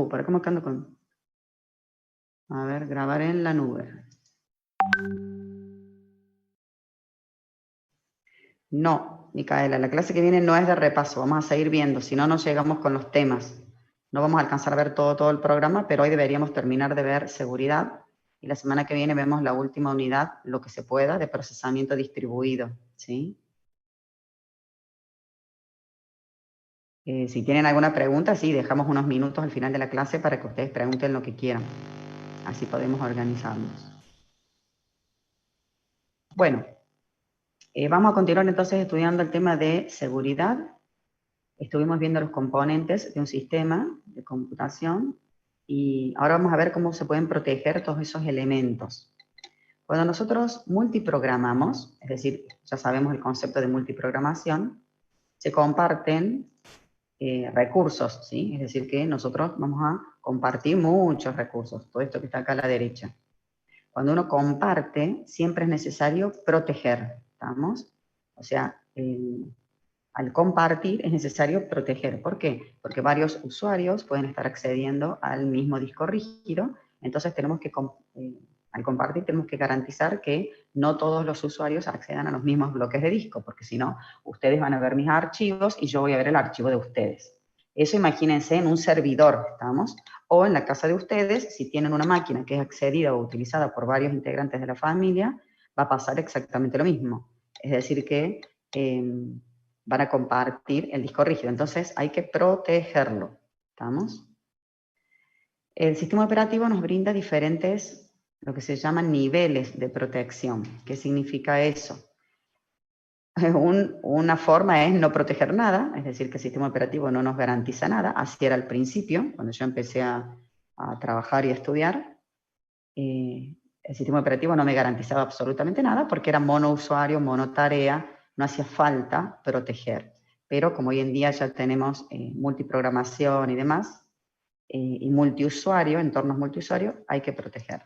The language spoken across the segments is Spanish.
¿Para cómo que ando con...? A ver, grabar en la nube. No, Micaela, la clase que viene no es de repaso, vamos a seguir viendo, si no, no llegamos con los temas. No vamos a alcanzar a ver todo el programa, pero hoy deberíamos terminar de ver seguridad, y la semana que viene vemos la última unidad, lo que se pueda, de procesamiento distribuido, ¿sí? Si tienen alguna pregunta, sí, dejamos unos minutos al final de la clase para que ustedes pregunten lo que quieran. Así podemos organizarnos. Bueno, vamos a continuar entonces estudiando el tema de seguridad. Estuvimos viendo los componentes de un sistema de computación y ahora vamos a ver cómo se pueden proteger todos esos elementos. Cuando nosotros multiprogramamos, es decir, ya sabemos el concepto de multiprogramación, se comparten recursos, ¿sí? Es decir, que nosotros vamos a compartir muchos recursos, todo esto que está acá a la derecha. Cuando uno comparte, siempre es necesario proteger, ¿estamos? O sea, al compartir es necesario proteger. ¿Por qué? Porque varios usuarios pueden estar accediendo al mismo disco rígido, entonces tenemos que, al compartir tenemos que garantizar que no todos los usuarios accedan a los mismos bloques de disco, porque si no, ustedes van a ver mis archivos y yo voy a ver el archivo de ustedes. Eso imagínense en un servidor, ¿estamos? O en la casa de ustedes, si tienen una máquina que es accedida o utilizada por varios integrantes de la familia, va a pasar exactamente lo mismo. Es decir que van a compartir el disco rígido. Entonces hay que protegerlo. ¿Estamos? El sistema operativo nos brinda diferentes, lo que se llaman niveles de protección. ¿Qué significa eso? Una forma es no proteger nada, es decir, que el sistema operativo no nos garantiza nada. Así era al principio, cuando yo empecé a trabajar y a estudiar. El sistema operativo no me garantizaba absolutamente nada porque era monousuario, monotarea, no hacía falta proteger. Pero como hoy en día ya tenemos multiprogramación y demás, y multiusuario, entornos multiusuario, hay que proteger.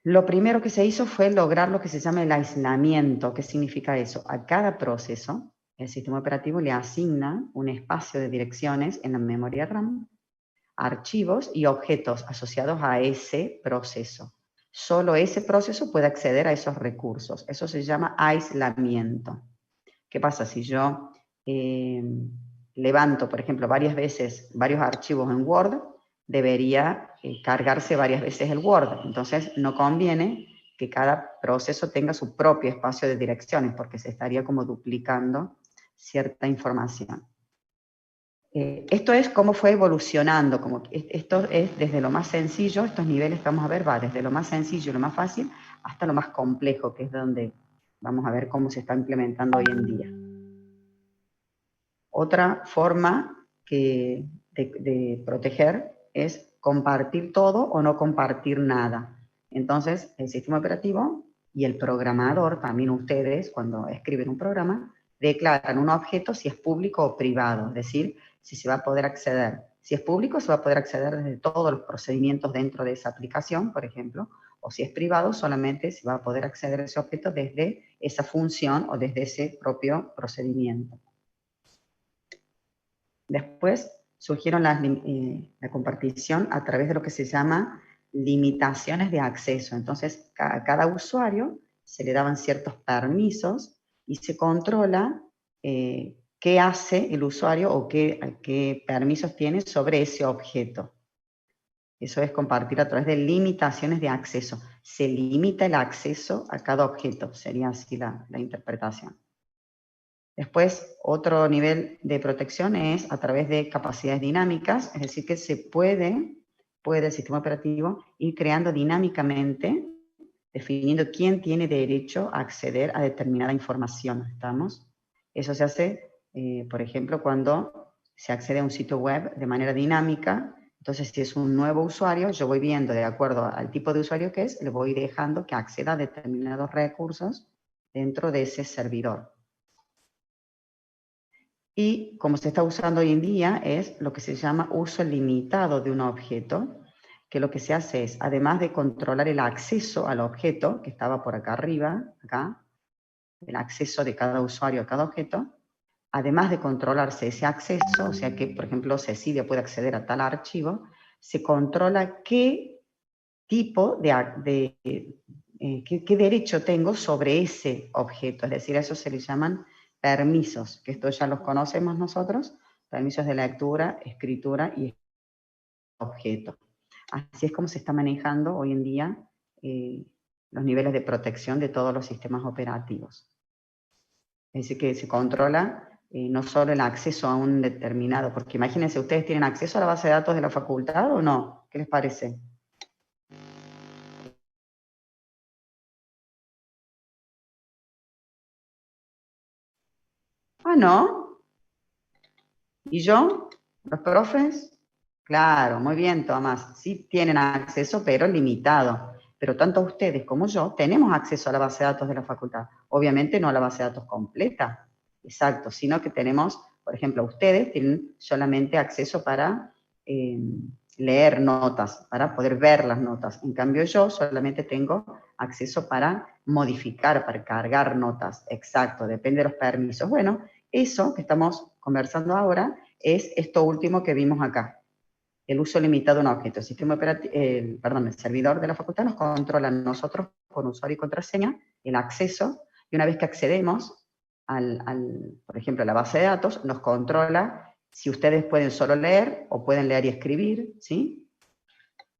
Lo primero que se hizo fue lograr lo que se llama el aislamiento. ¿Qué significa eso? A cada proceso, el sistema operativo le asigna un espacio de direcciones en la memoria RAM, archivos y objetos asociados a ese proceso. Solo ese proceso puede acceder a esos recursos. Eso se llama aislamiento. ¿Qué pasa si yo levanto, por ejemplo, varias veces varios archivos en Word? Debería cargarse varias veces el Word. Entonces, no conviene que cada proceso tenga su propio espacio de direcciones, porque se estaría como duplicando cierta información. Esto es cómo fue evolucionando, esto es desde lo más sencillo, estos niveles que vamos a ver va desde lo más sencillo, lo más fácil, hasta lo más complejo, que es donde vamos a ver cómo se está implementando hoy en día. Otra forma de proteger es compartir todo o no compartir nada. Entonces, el sistema operativo y el programador, también ustedes, cuando escriben un programa, declaran un objeto si es público o privado, es decir, si se va a poder acceder. Si es público, se va a poder acceder desde todos los procedimientos dentro de esa aplicación, por ejemplo, o si es privado, solamente se va a poder acceder a ese objeto desde esa función o desde ese propio procedimiento. Después surgieron la compartición a través de lo que se llama limitaciones de acceso. Entonces, a cada usuario se le daban ciertos permisos y se controla qué hace el usuario o qué permisos tiene sobre ese objeto. Eso es compartir a través de limitaciones de acceso. Se limita el acceso a cada objeto, sería así la interpretación. Después, otro nivel de protección es a través de capacidades dinámicas, es decir, que se puede el sistema operativo ir creando dinámicamente, definiendo quién tiene derecho a acceder a determinada información, ¿estamos? Eso se hace, por ejemplo, cuando se accede a un sitio web de manera dinámica. Entonces, si es un nuevo usuario, yo voy viendo, de acuerdo al tipo de usuario que es, le voy dejando que acceda a determinados recursos dentro de ese servidor. Y como se está usando hoy en día es lo que se llama uso limitado de un objeto, que lo que se hace es, además de controlar el acceso al objeto, que estaba por acá arriba, acá, el acceso de cada usuario a cada objeto, además de controlarse ese acceso, o sea que, por ejemplo, Cecilia puede acceder a tal archivo, se controla qué tipo qué derecho tengo sobre ese objeto. Es decir, a eso se le llaman permisos, que esto ya los conocemos nosotros, permisos de lectura, escritura y objeto. Así es como se está manejando hoy en día los niveles de protección de todos los sistemas operativos. Es decir, que se controla no solo el acceso a un determinado, porque imagínense, ¿ustedes tienen acceso a la base de datos de la facultad o no? ¿Qué les parece? Ah, ¿no? ¿Y yo? ¿Los profes? Claro, muy bien, Tomás. Sí tienen acceso, pero limitado. Pero tanto ustedes como yo tenemos acceso a la base de datos de la facultad. Obviamente no a la base de datos completa, exacto, sino que tenemos, por ejemplo, ustedes tienen solamente acceso para leer notas, para poder ver las notas. En cambio yo solamente tengo acceso para modificar, para cargar notas. Exacto, depende de los permisos. Bueno, eso que estamos conversando ahora es esto último que vimos acá, el uso limitado de un objeto. El sistema operativo, el servidor de la facultad nos controla a nosotros con usuario y contraseña el acceso, y una vez que accedemos por ejemplo, a la base de datos, nos controla si ustedes pueden solo leer o pueden leer y escribir, ¿sí?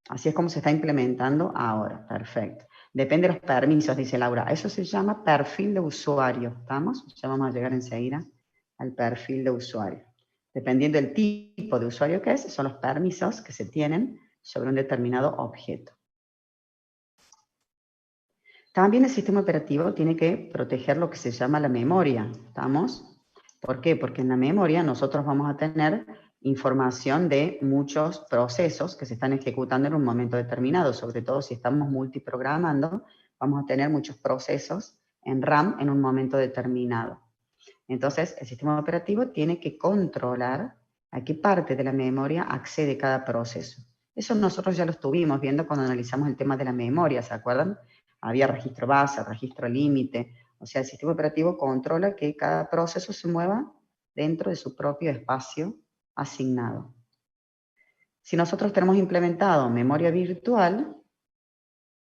Así es como se está implementando ahora, perfecto. Depende de los permisos, dice Laura. Eso se llama perfil de usuario, ¿estamos? Ya vamos a llegar enseguida al perfil de usuario. Dependiendo del tipo de usuario que es, son los permisos que se tienen sobre un determinado objeto. También el sistema operativo tiene que proteger lo que se llama la memoria, ¿estamos? ¿Por qué? Porque en la memoria nosotros vamos a tener información de muchos procesos que se están ejecutando en un momento determinado, sobre todo si estamos multiprogramando, vamos a tener muchos procesos en RAM en un momento determinado. Entonces, el sistema operativo tiene que controlar a qué parte de la memoria accede cada proceso. Eso nosotros ya lo estuvimos viendo cuando analizamos el tema de la memoria, ¿se acuerdan? Había registro base, registro límite. O sea, el sistema operativo controla que cada proceso se mueva dentro de su propio espacio asignado. Si nosotros tenemos implementado memoria virtual,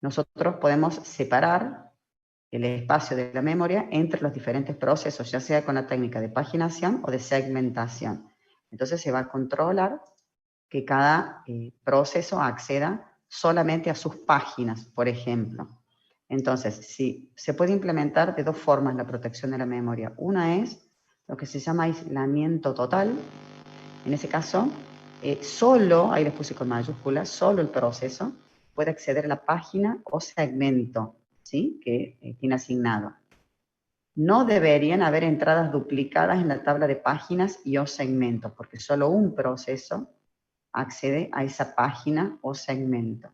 nosotros podemos separar el espacio de la memoria entre los diferentes procesos, ya sea con la técnica de paginación o de segmentación. Entonces se va a controlar que cada proceso acceda solamente a sus páginas, por ejemplo. Entonces, sí, se puede implementar de dos formas la protección de la memoria. Una es lo que se llama aislamiento total. En ese caso, solo, ahí les puse con mayúsculas, solo el proceso puede acceder a la página o segmento, ¿sí? Que tiene asignado. No deberían haber entradas duplicadas en la tabla de páginas y o segmentos, porque solo un proceso accede a esa página o segmento.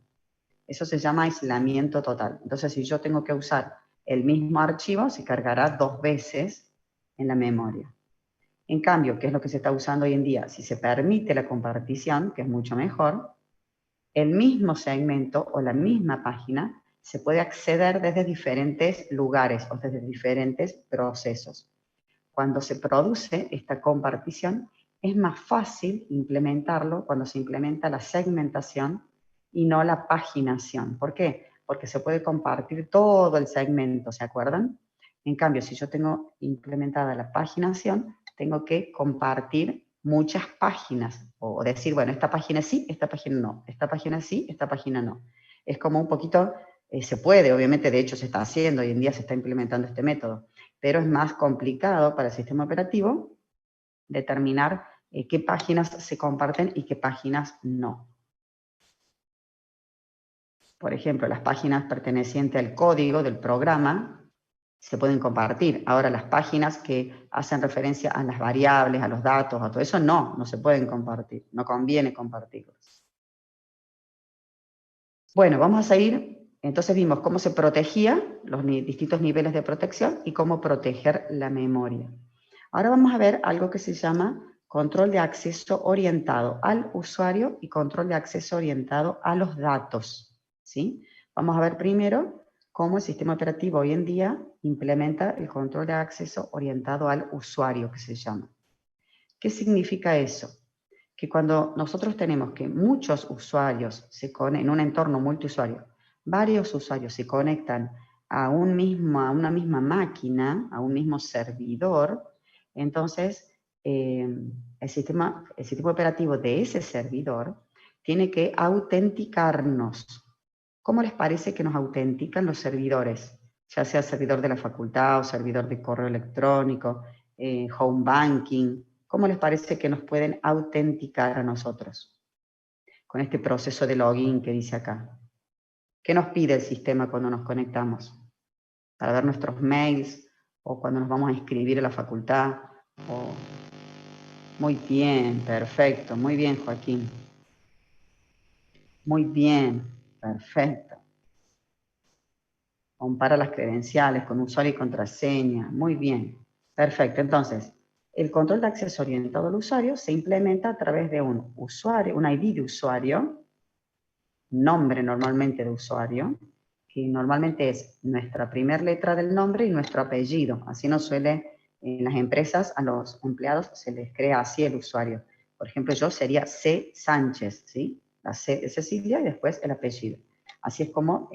Eso se llama aislamiento total. Entonces, si yo tengo que usar el mismo archivo, se cargará 2 veces en la memoria. En cambio, ¿qué es lo que se está usando hoy en día? Si se permite la compartición, que es mucho mejor, el mismo segmento o la misma página se puede acceder desde diferentes lugares o desde diferentes procesos. Cuando se produce esta compartición, es más fácil implementarlo cuando se implementa la segmentación y no la paginación. ¿Por qué? Porque se puede compartir todo el segmento, ¿se acuerdan? En cambio, si yo tengo implementada la paginación, tengo que compartir muchas páginas, o decir, bueno, esta página sí, esta página no, esta página sí, esta página no. Es como un poquito, se puede, obviamente, de hecho se está haciendo, hoy en día se está implementando este método, pero es más complicado para el sistema operativo determinar qué páginas se comparten y qué páginas no. Por ejemplo, las páginas pertenecientes al código del programa se pueden compartir. Ahora, las páginas que hacen referencia a las variables, a los datos, a todo eso, no se pueden compartir. No conviene compartirlos. Bueno, vamos a seguir. Entonces vimos cómo se protegía los distintos niveles de protección y cómo proteger la memoria. Ahora vamos a ver algo que se llama control de acceso orientado al usuario y control de acceso orientado a los datos, ¿sí? Vamos a ver primero cómo el sistema operativo hoy en día implementa el control de acceso orientado al usuario, que se llama. ¿Qué significa eso? Que cuando nosotros tenemos que muchos usuarios en un entorno multiusuario, varios usuarios se conectan a una misma máquina, a un mismo servidor, entonces el sistema operativo de ese servidor tiene que autenticarnos. ¿Cómo les parece que nos autentican los servidores? Ya sea servidor de la facultad o servidor de correo electrónico, home banking. ¿Cómo les parece que nos pueden autenticar a nosotros? Con este proceso de login que dice acá. ¿Qué nos pide el sistema cuando nos conectamos? Para ver nuestros mails o cuando nos vamos a inscribir a la facultad. Muy bien, perfecto. Muy bien, Joaquín. Muy bien, perfecto. Compara las credenciales con usuario y contraseña. Muy bien, perfecto. Entonces, el control de acceso orientado al usuario se implementa a través de un usuario, un ID de usuario, nombre normalmente de usuario, que normalmente es nuestra primera letra del nombre y nuestro apellido. Así nos suele, en las empresas, a los empleados se les crea así el usuario. Por ejemplo, yo sería C. Sánchez, ¿sí? La C de Cecilia y después el apellido. Así es como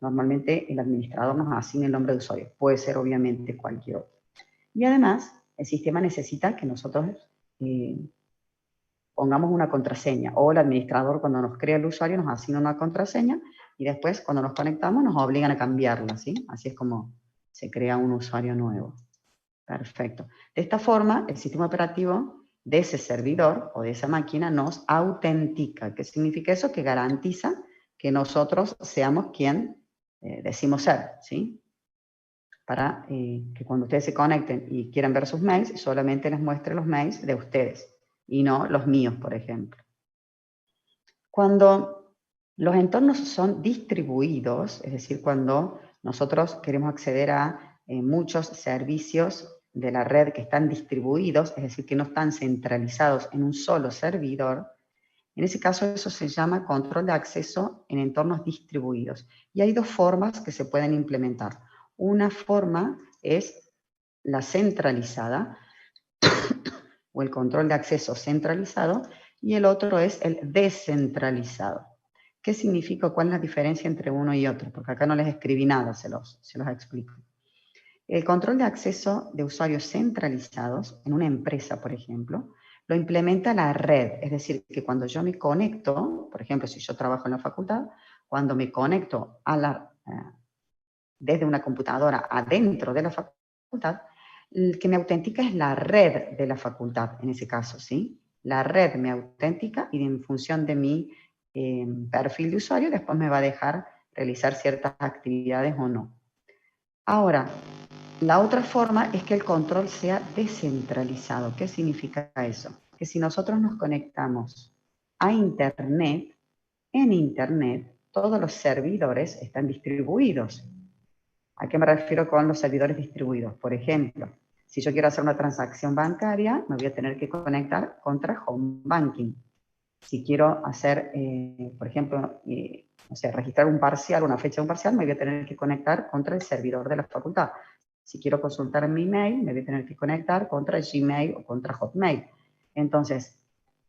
normalmente el administrador nos asigna el nombre de usuario. Puede ser obviamente cualquier otro. Y además, el sistema necesita que nosotros pongamos una contraseña, o el administrador cuando nos crea el usuario nos asigna una contraseña y después cuando nos conectamos nos obligan a cambiarla, ¿sí? Así es como se crea un usuario nuevo. Perfecto. De esta forma, el sistema operativo de ese servidor o de esa máquina nos autentica. ¿Qué significa eso? Que garantiza que nosotros seamos quien decimos ser, ¿sí? Para que cuando ustedes se conecten y quieran ver sus mails, solamente les muestre los mails de ustedes y no los míos, por ejemplo. Cuando los entornos son distribuidos, es decir, cuando nosotros queremos acceder a muchos servicios de la red que están distribuidos, es decir, que no están centralizados en un solo servidor, en ese caso eso se llama control de acceso en entornos distribuidos. Y hay dos formas que se pueden implementar. Una forma es la centralizada, o el control de acceso centralizado, y el otro es el descentralizado. ¿Qué significa? ¿Cuál es la diferencia entre uno y otro? Porque acá no les escribí nada, se los explico. El control de acceso de usuarios centralizados, en una empresa, por ejemplo, lo implementa la red. Es decir, que cuando yo me conecto, por ejemplo, si yo trabajo en la facultad, cuando me conecto desde una computadora adentro de la facultad, el que me autentica es la red de la facultad, en ese caso, ¿sí? La red me autentica y en función de mi perfil de usuario, después me va a dejar realizar ciertas actividades o no. Ahora, la otra forma es que el control sea descentralizado. ¿Qué significa eso? Que si nosotros nos conectamos a Internet, en Internet todos los servidores están distribuidos. ¿A qué me refiero con los servidores distribuidos? Por ejemplo, si yo quiero hacer una transacción bancaria, me voy a tener que conectar contra Home Banking. Si quiero hacer, por ejemplo, no sé, registrar un parcial, una fecha de un parcial, me voy a tener que conectar contra el servidor de la facultad. Si quiero consultar mi email, me voy a tener que conectar contra Gmail o contra Hotmail. Entonces,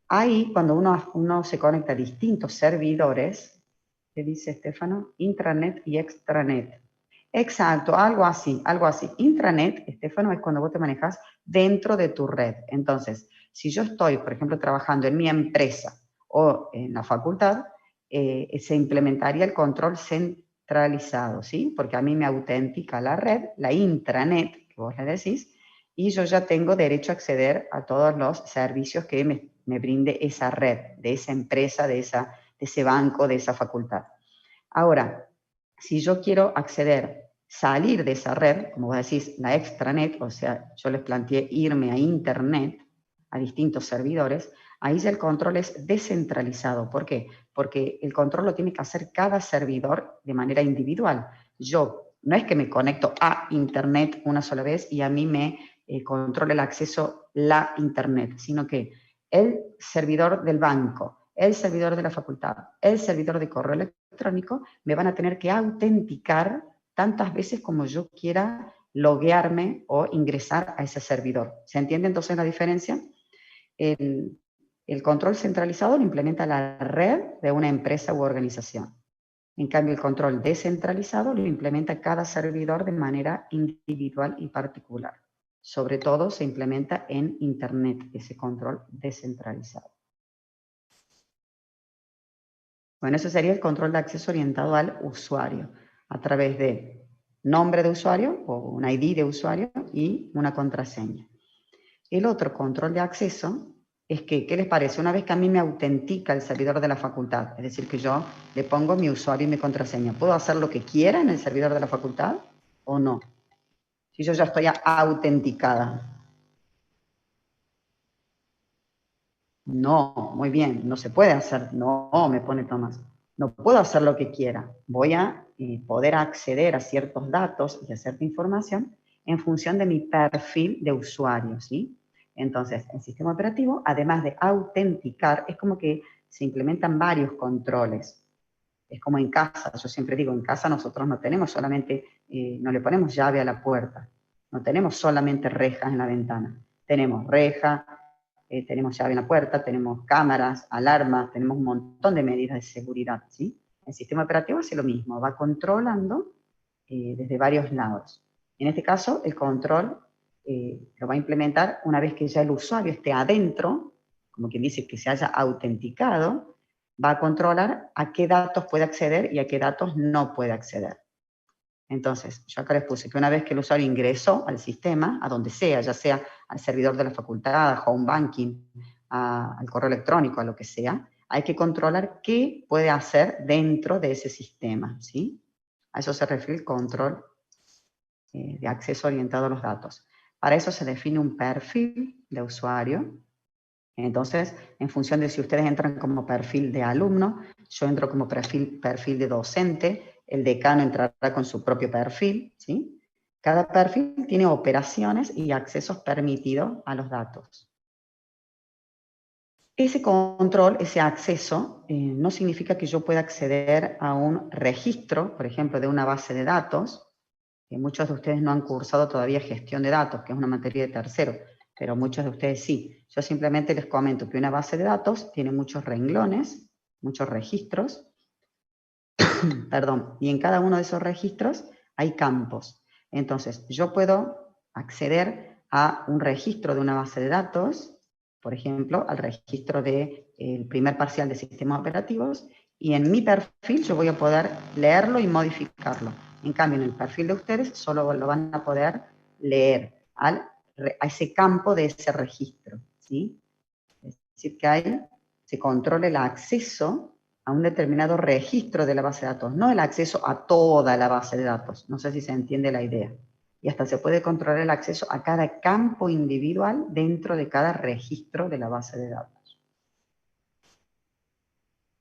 ahí cuando uno se conecta a distintos servidores, ¿qué dice Estefano? Intranet y extranet. Exacto, algo así, algo así. Intranet, Estefano, es cuando vos te manejas dentro de tu red. Entonces, si yo estoy, por ejemplo, trabajando en mi empresa o en la facultad, se implementaría el control centralizado, ¿sí? Porque a mí me autentica la red, la intranet, que vos le decís, y yo ya tengo derecho a acceder a todos los servicios que me brinde esa red, de esa empresa, de ese banco, de esa facultad. Ahora, si yo quiero acceder, salir de esa red, como vos decís, la extranet, o sea, yo les planteé irme a Internet, a distintos servidores, ahí ya el control es descentralizado. ¿Por qué? Porque el control lo tiene que hacer cada servidor de manera individual. Yo no es que me conecto a Internet una sola vez y a mí me controle el acceso la Internet, sino que el servidor del banco, el servidor de la facultad, el servidor de correo electrónico, me van a tener que autenticar tantas veces como yo quiera loguearme o ingresar a ese servidor. ¿Se entiende entonces la diferencia? El control centralizado lo implementa la red de una empresa u organización. En cambio, el control descentralizado lo implementa cada servidor de manera individual y particular. Sobre todo se implementa en Internet, ese control descentralizado. Bueno, eso sería el control de acceso orientado al usuario, a través de nombre de usuario o un ID de usuario y una contraseña. El otro control de acceso es que, ¿qué les parece? Una vez que a mí me autentica el servidor de la facultad, es decir, que yo le pongo mi usuario y mi contraseña, ¿puedo hacer lo que quiera en el servidor de la facultad o no? Si yo ya estoy autenticada. No, muy bien, no se puede hacer. No, me pone Tomás. No puedo hacer lo que quiera. Voy a poder acceder a ciertos datos y a cierta información en función de mi perfil de usuario, ¿sí? Entonces, el sistema operativo, además de autenticar, es como que se implementan varios controles. Es como en casa, yo siempre digo, en casa nosotros no tenemos solamente, no le ponemos llave a la puerta, no tenemos solamente rejas en la ventana. Tenemos reja, tenemos llave en la puerta, tenemos cámaras, alarmas, tenemos un montón de medidas de seguridad, ¿sí? El sistema operativo hace lo mismo, va controlando desde varios lados. En este caso, el control lo va a implementar una vez que ya el usuario esté adentro, como quien dice que se haya autenticado, va a controlar a qué datos puede acceder y a qué datos no puede acceder. Entonces, yo acá les puse que una vez que el usuario ingresó al sistema, a donde sea, ya sea al servidor de la facultad, a home banking, al correo electrónico, a lo que sea, hay que controlar qué puede hacer dentro de ese sistema, ¿sí? A eso se refiere el control de acceso orientado a los datos. Para eso se define un perfil de usuario. Entonces, en función de si ustedes entran como perfil de alumno, yo entro como perfil de docente, el decano entrará con su propio perfil, ¿sí? Cada perfil tiene operaciones y accesos permitidos a los datos. Ese control, ese acceso, no significa que yo pueda acceder a un registro, por ejemplo, de una base de datos, que muchos de ustedes no han cursado todavía gestión de datos, que es una materia de tercero, pero muchos de ustedes sí. Yo simplemente les comento que una base de datos tiene muchos renglones, muchos registros, perdón, y en cada uno de esos registros hay campos. Entonces, yo puedo acceder a un registro de una base de datos, por ejemplo, al registro del primer parcial de sistemas operativos, y en mi perfil yo voy a poder leerlo y modificarlo. En cambio, en el perfil de ustedes solo lo van a poder leer a ese campo de ese registro, ¿sí? Es decir, que ahí se controla el acceso a un determinado registro de la base de datos, no el acceso a toda la base de datos. No sé si se entiende la idea. Y hasta se puede controlar el acceso a cada campo individual dentro de cada registro de la base de datos.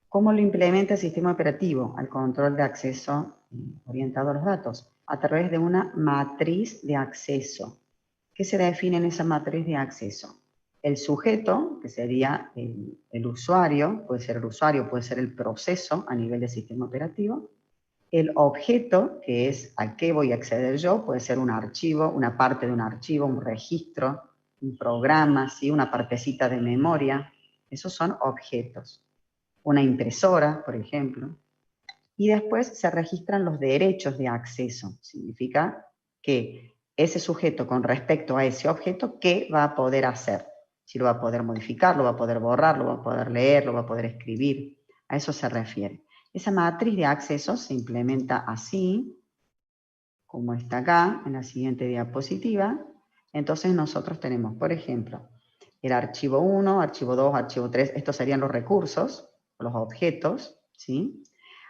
¿Cómo lo implementa el sistema operativo al control de acceso orientado a los datos? A través de una matriz de acceso. ¿Qué se define en esa matriz de acceso? El sujeto, que sería el usuario, puede ser el proceso a nivel de sistema operativo. El objeto, que es a qué voy a acceder yo, puede ser un archivo, una parte de un archivo, un registro, un programa, ¿sí? Una partecita de memoria. Esos son objetos. Una impresora, por ejemplo. Y después se registran los derechos de acceso. Significa que ese sujeto con respecto a ese objeto, ¿qué va a poder hacer? Si lo va a poder modificar, lo va a poder borrar, lo va a poder leer, lo va a poder escribir. A eso se refiere. Esa matriz de acceso se implementa así, como está acá, en la siguiente diapositiva. Entonces nosotros tenemos, por ejemplo, el archivo 1, archivo 2, archivo 3, estos serían los recursos, los objetos, ¿sí?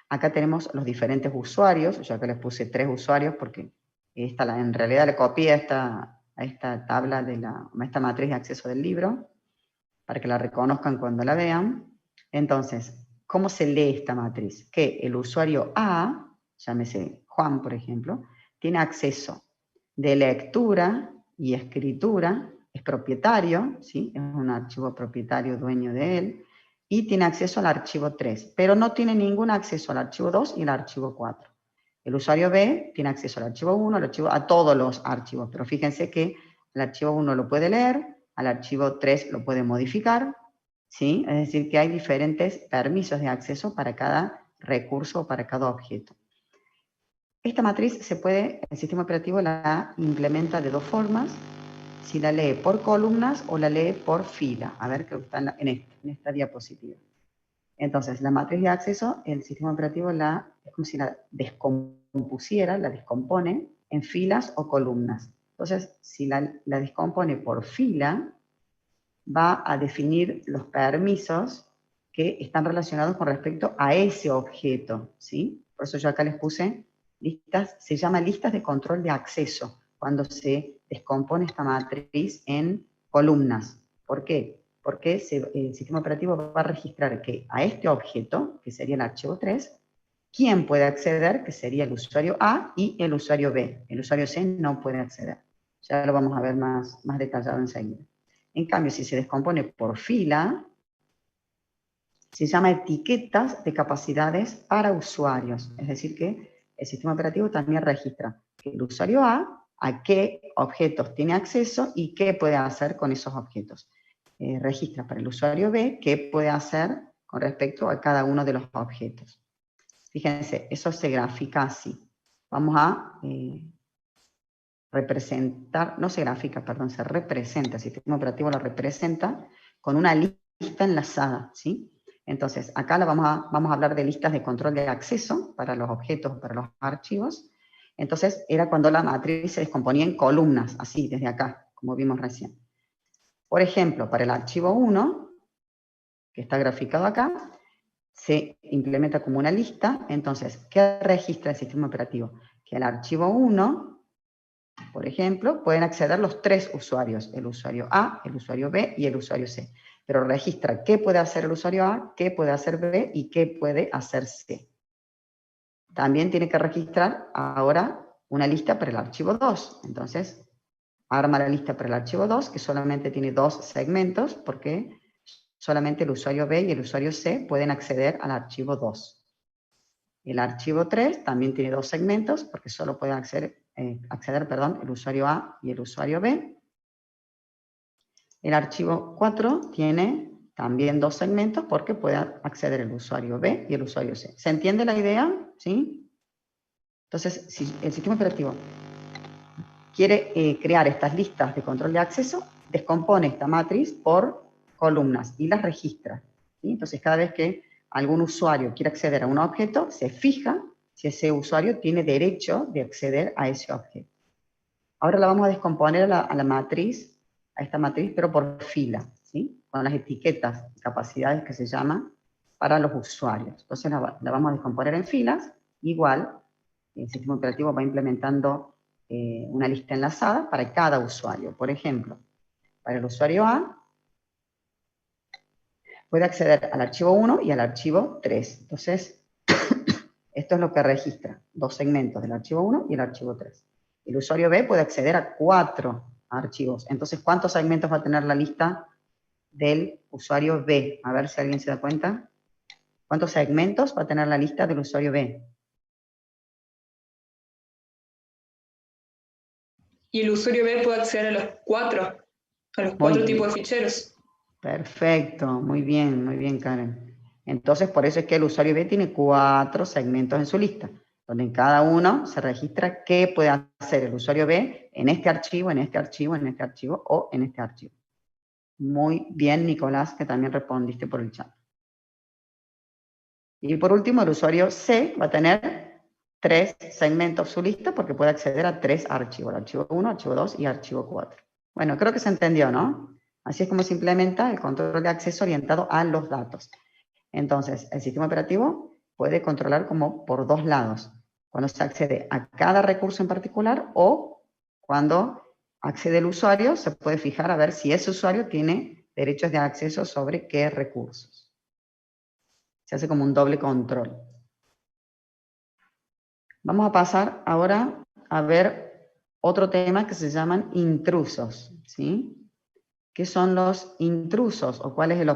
Acá tenemos los diferentes usuarios, yo acá les puse 3 usuarios porque en realidad le copié a esta tabla, a esta matriz de acceso del libro, para que la reconozcan cuando la vean. Entonces, ¿cómo se lee esta matriz? Que el usuario A, llámese Juan, por ejemplo, tiene acceso de lectura y escritura, es propietario, ¿sí? Es un archivo propietario dueño de él, y tiene acceso al archivo 3, pero no tiene ningún acceso al archivo 2 y al archivo 4. El usuario B tiene acceso al archivo 1, a todos los archivos, pero fíjense que el archivo 1 lo puede leer, al archivo 3 lo puede modificar, ¿sí? Es decir, que hay diferentes permisos de acceso para cada recurso o para cada objeto. Esta matriz el sistema operativo la implementa de dos formas, si la lee por columnas o la lee por fila. A ver, creo que está en esta diapositiva. Entonces, la matriz de acceso, el sistema operativo es como si la descompusiera, la descompone en filas o columnas. Entonces, si la descompone por fila, va a definir los permisos que están relacionados con respecto a ese objeto, ¿sí? Por eso yo acá les puse listas, se llama listas de control de acceso, cuando se descompone esta matriz en columnas. ¿Por qué? Porque el sistema operativo va a registrar que a este objeto, que sería el archivo 3, ¿quién puede acceder? Que sería el usuario A y el usuario B. El usuario C no puede acceder. Ya lo vamos a ver más detallado enseguida. En cambio, si se descompone por fila, se llama etiquetas de capacidades para usuarios. Es decir, que el sistema operativo también registra que el usuario a qué objetos tiene acceso y qué puede hacer con esos objetos. Registra para el usuario B qué puede hacer con respecto a cada uno de los objetos. Fíjense, eso se grafica así. Vamos a representar, no se grafica, perdón, se representa, el sistema operativo lo representa con una lista enlazada, ¿sí? Entonces, acá vamos a hablar de listas de control de acceso para los objetos, para los archivos. Entonces, era cuando la matriz se descomponía en columnas, así, desde acá, como vimos recién. Por ejemplo, para el archivo 1, que está graficado acá, se implementa como una lista. Entonces, ¿qué registra el sistema operativo? Que al archivo 1, por ejemplo, pueden acceder los tres usuarios, el usuario A, el usuario B y el usuario C. Pero registra qué puede hacer el usuario A, qué puede hacer B y qué puede hacer C. También tiene que registrar ahora una lista para el archivo 2. Entonces, arma la lista para el archivo 2, que solamente tiene dos segmentos, porque solamente el usuario B y el usuario C pueden acceder al archivo 2. El archivo 3 también tiene dos segmentos, porque solo pueden acceder el usuario A y el usuario B. El archivo 4 tiene también dos segmentos, porque puede acceder el usuario B y el usuario C. ¿Se entiende la idea? ¿Sí? Entonces, si el sistema operativo quiere crear estas listas de control de acceso, descompone esta matriz por columnas y las registra, ¿sí? Entonces, cada vez que algún usuario quiere acceder a un objeto, se fija si ese usuario tiene derecho de acceder a ese objeto. Ahora la vamos a descomponer a esta matriz, pero por fila, ¿sí? Con las etiquetas, capacidades que se llaman para los usuarios. Entonces la vamos a descomponer en filas. Igual, el sistema operativo va implementando una lista enlazada para cada usuario. Por ejemplo, para el usuario A, puede acceder al archivo 1 y al archivo 3. Entonces, esto es lo que registra, dos segmentos del archivo 1 y el archivo 3. El usuario B puede acceder a 4 archivos. Entonces, ¿cuántos segmentos va a tener la lista del usuario B? A ver si alguien se da cuenta. ¿Cuántos segmentos va a tener la lista del usuario B? Y el usuario B puede acceder a los cuatro tipos de ficheros. Perfecto, muy bien, Karen. Entonces, por eso es que el usuario B tiene 4 segmentos en su lista, donde en cada uno se registra qué puede hacer el usuario B en este archivo, en este archivo, en este archivo o en este archivo. Muy bien, Nicolás, que también respondiste por el chat. Y por último, el usuario C va a tener 3 segmentos en su lista porque puede acceder a 3 archivos, archivo 1, archivo 2 y archivo 4. Bueno, creo que se entendió, ¿no? Así es como se implementa el control de acceso orientado a los datos. Entonces, el sistema operativo puede controlar como por dos lados. Cuando se accede a cada recurso en particular o cuando accede el usuario, se puede fijar a ver si ese usuario tiene derechos de acceso sobre qué recursos. Se hace como un doble control. Vamos a pasar ahora a ver otro tema que se llaman intrusos, ¿sí? ¿Qué son los intrusos? ¿O cuál es el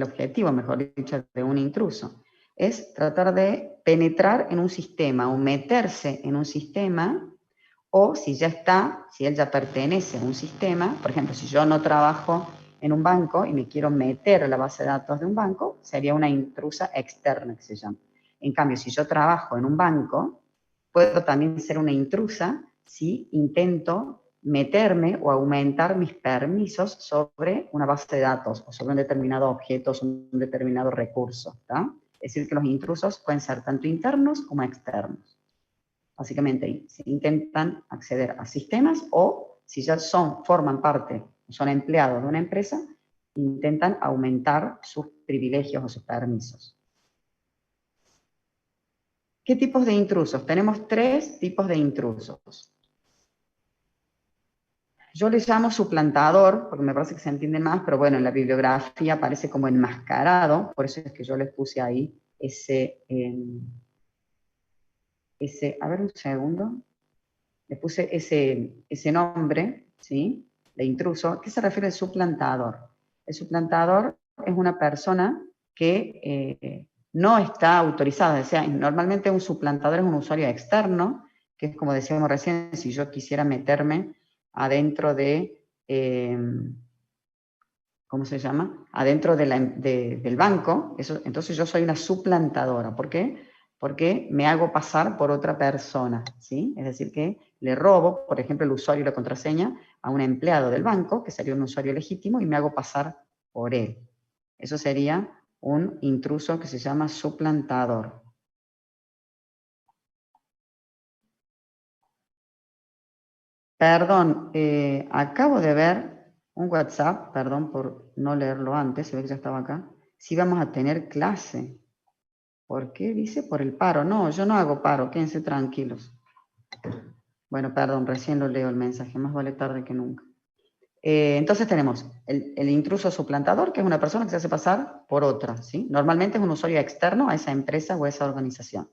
objetivo, mejor dicho, de un intruso? Es tratar de penetrar en un sistema o meterse en un sistema, o si ya está, si él ya pertenece a un sistema, por ejemplo, si yo no trabajo en un banco y me quiero meter a la base de datos de un banco, sería una intrusa externa que se llama. En cambio, si yo trabajo en un banco, puedo también ser una intrusa si intento meterme o aumentar mis permisos sobre una base de datos o sobre un determinado objeto o un determinado recurso. ¿tá? Es decir, que los intrusos pueden ser tanto internos como externos. Básicamente, se intentan acceder a sistemas o, si ya forman parte, son empleados de una empresa, intentan aumentar sus privilegios o sus permisos. ¿Qué tipos de intrusos? Tenemos 3 tipos de intrusos. Yo le llamo suplantador, porque me parece que se entiende más, pero bueno, en la bibliografía aparece como enmascarado, por eso es que yo les puse ahí a ver un segundo, le puse ese nombre, ¿sí? De intruso. ¿A qué se refiere el suplantador? El suplantador es una persona que no está autorizada, o sea, normalmente un suplantador es un usuario externo, que es como decíamos recién, si yo quisiera meterme adentro de, ¿cómo se llama? Adentro del banco, entonces yo soy una suplantadora. ¿Por qué? Porque me hago pasar por otra persona, ¿sí? Es decir, que le robo, por ejemplo, el usuario y la contraseña a un empleado del banco, que sería un usuario legítimo, y me hago pasar por él. Eso sería un intruso que se llama suplantador. Perdón, acabo de ver un WhatsApp, perdón por no leerlo antes, se ve que ya estaba acá. Sí vamos a tener clase. ¿Por qué? Dice por el paro. No, yo no hago paro, quédense tranquilos. Bueno, perdón, recién lo leo el mensaje, más vale tarde que nunca. Entonces tenemos el intruso suplantador, que es una persona que se hace pasar por otra, ¿sí? Normalmente es un usuario externo a esa empresa o a esa organización.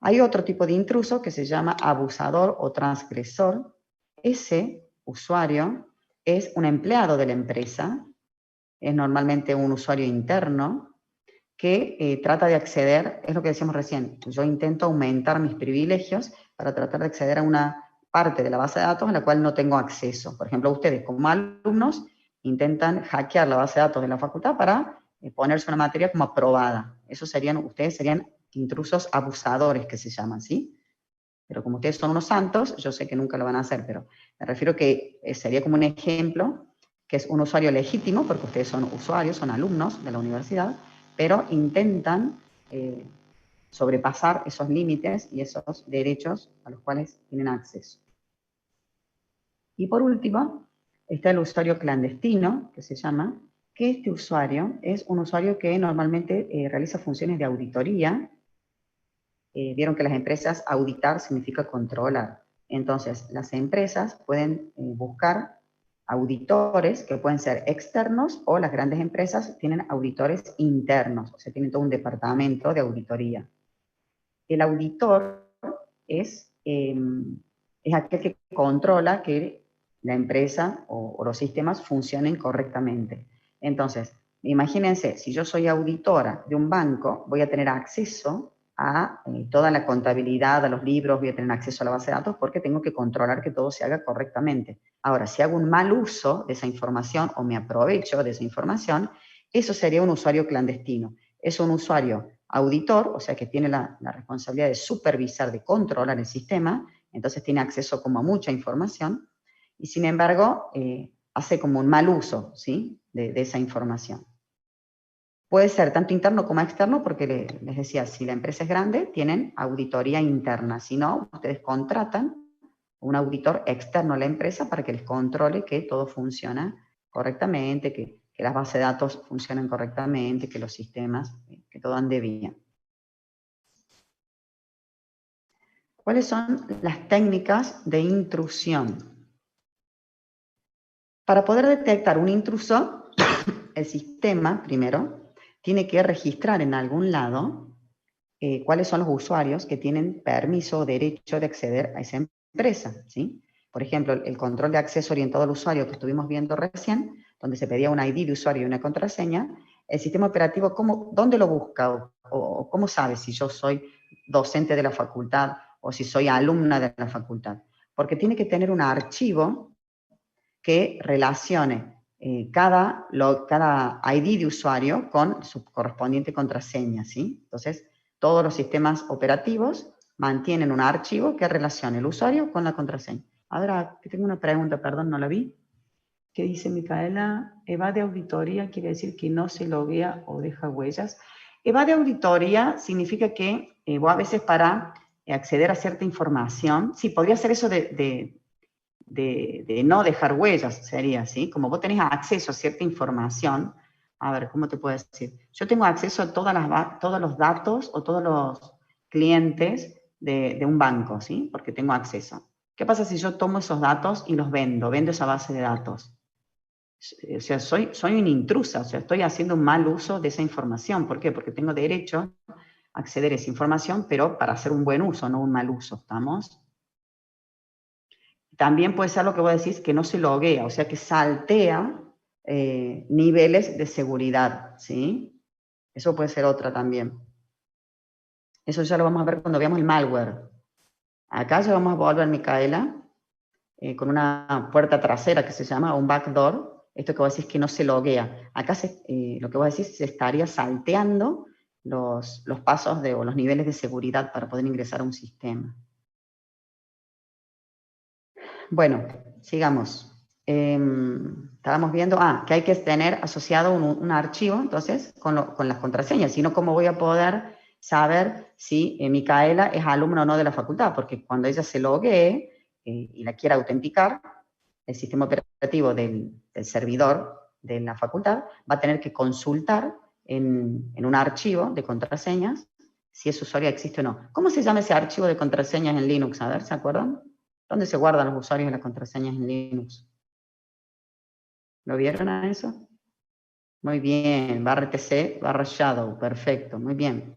Hay otro tipo de intruso que se llama abusador o transgresor. Ese usuario es un empleado de la empresa, es normalmente un usuario interno, que trata de acceder, es lo que decíamos recién, yo intento aumentar mis privilegios para tratar de acceder a una parte de la base de datos a la cual no tengo acceso. Por ejemplo, ustedes como alumnos intentan hackear la base de datos de la facultad para ponerse una materia como aprobada. Ustedes serían intrusos abusadores, que se llaman, ¿sí? Pero como ustedes son unos santos, yo sé que nunca lo van a hacer, pero me refiero que sería como un ejemplo, que es un usuario legítimo, porque ustedes son usuarios, son alumnos de la universidad, pero intentan sobrepasar esos límites y esos derechos a los cuales tienen acceso. Y por último, está el usuario clandestino, que se llama, que este usuario es un usuario que normalmente realiza funciones de auditoría. Vieron que las empresas, auditar significa controlar. Entonces, las empresas pueden buscar auditores que pueden ser externos, o las grandes empresas tienen auditores internos, o sea, tienen todo un departamento de auditoría. El auditor es aquel que controla que la empresa o los sistemas funcionen correctamente. Entonces, imagínense, si yo soy auditora de un banco, voy a tener acceso a toda la contabilidad, a los libros, voy a tener acceso a la base de datos porque tengo que controlar que todo se haga correctamente. Ahora, si hago un mal uso de esa información o me aprovecho de esa información, eso sería un usuario clandestino. Es un usuario auditor, o sea que tiene la responsabilidad de supervisar, de controlar el sistema, entonces tiene acceso como a mucha información, y sin embargo hace como un mal uso, ¿sí? de esa información. Puede ser tanto interno como externo, porque les decía, si la empresa es grande, tienen auditoría interna. Si no, ustedes contratan un auditor externo a la empresa para que les controle que todo funciona correctamente, que las bases de datos funcionen correctamente, que los sistemas, que todo ande bien. ¿Cuáles son las técnicas de intrusión? Para poder detectar un intruso, el sistema, primero, tiene que registrar en algún lado cuáles son los usuarios que tienen permiso o derecho de acceder a esa empresa, ¿sí? Por ejemplo, el control de acceso orientado al usuario que estuvimos viendo recién, donde se pedía un ID de usuario y una contraseña, el sistema operativo, ¿dónde lo busca? O ¿cómo sabe si yo soy docente de la facultad o si soy alumna de la facultad? Porque tiene que tener un archivo que relacione cada ID de usuario con su correspondiente contraseña, ¿sí? Entonces, todos los sistemas operativos mantienen un archivo que relacione el usuario con la contraseña. Ahora, tengo una pregunta, perdón, no la vi. ¿Qué dice Micaela? Evade auditoría quiere decir que no se loguea o deja huellas. Evade auditoría significa que vos a veces para acceder a cierta información, sí, podría ser eso de no dejar huellas, sería así. Como vos tenés acceso a cierta información, a ver, ¿cómo te puedo decir? Yo tengo acceso a todos los datos o todos los clientes de un banco, ¿sí? Porque tengo acceso. ¿Qué pasa si yo tomo esos datos y los vendo esa base de datos? O sea, soy una intrusa, o sea, estoy haciendo un mal uso de esa información. ¿Por qué? Porque tengo derecho a acceder a esa información, pero para hacer un buen uso, no un mal uso, ¿estamos? También puede ser lo que vos decís, que no se loguea, o sea, que saltea niveles de seguridad, ¿sí? Eso puede ser otra también. Eso ya lo vamos a ver cuando veamos el malware. Acá ya vamos a volver, Micaela, con una puerta trasera que se llama un backdoor. Esto que vos decís que no se loguea. Acá lo que vos decís se estaría salteando los pasos o los niveles de seguridad para poder ingresar a un sistema. Bueno, sigamos. Estábamos viendo, que hay que tener asociado un archivo, entonces, con las contraseñas. Si no, ¿cómo voy a poder saber si Micaela es alumna o no de la facultad? Porque cuando ella se loguee y la quiera autenticar, el sistema operativo del servidor de la facultad va a tener que consultar en un archivo de contraseñas si ese usuario existe o no. ¿Cómo se llama ese archivo de contraseñas en Linux? A ver, ¿se acuerdan? ¿Dónde se guardan los usuarios y las contraseñas en Linux? ¿Lo vieron a eso? Muy bien, /etc, /shadow, perfecto, muy bien.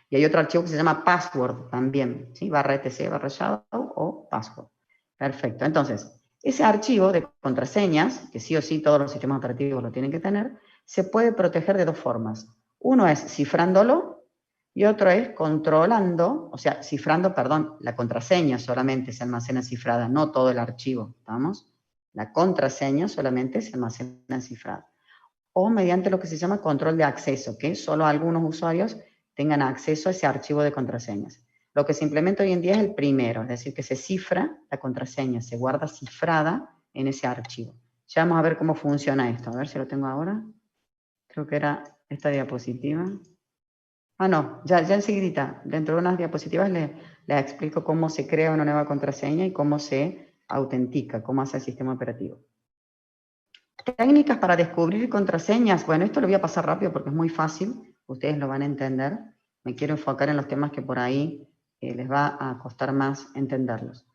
Y hay otro archivo que se llama password también, ¿sí? /etc, /shadow o password. Perfecto, entonces, ese archivo de contraseñas, que sí o sí todos los sistemas operativos lo tienen que tener, se puede proteger de dos formas. Uno es cifrándolo y otro es controlando, o sea, cifrando, perdón, la contraseña solamente se almacena cifrada, no todo el archivo, ¿estamos? La contraseña solamente se almacena cifrada. O mediante lo que se llama control de acceso, que solo algunos usuarios tengan acceso a ese archivo de contraseñas. Lo que se implementa hoy en día es el primero, es decir, que se cifra la contraseña, se guarda cifrada en ese archivo. Ya vamos a ver cómo funciona esto, a ver si lo tengo ahora. Creo que era esta diapositiva. No, ya enseguida, dentro de unas diapositivas les explico cómo se crea una nueva contraseña y cómo se autentica, cómo hace el sistema operativo. Técnicas para descubrir contraseñas. Bueno, esto lo voy a pasar rápido porque es muy fácil, ustedes lo van a entender. Me quiero enfocar en los temas que por ahí les va a costar más entenderlos.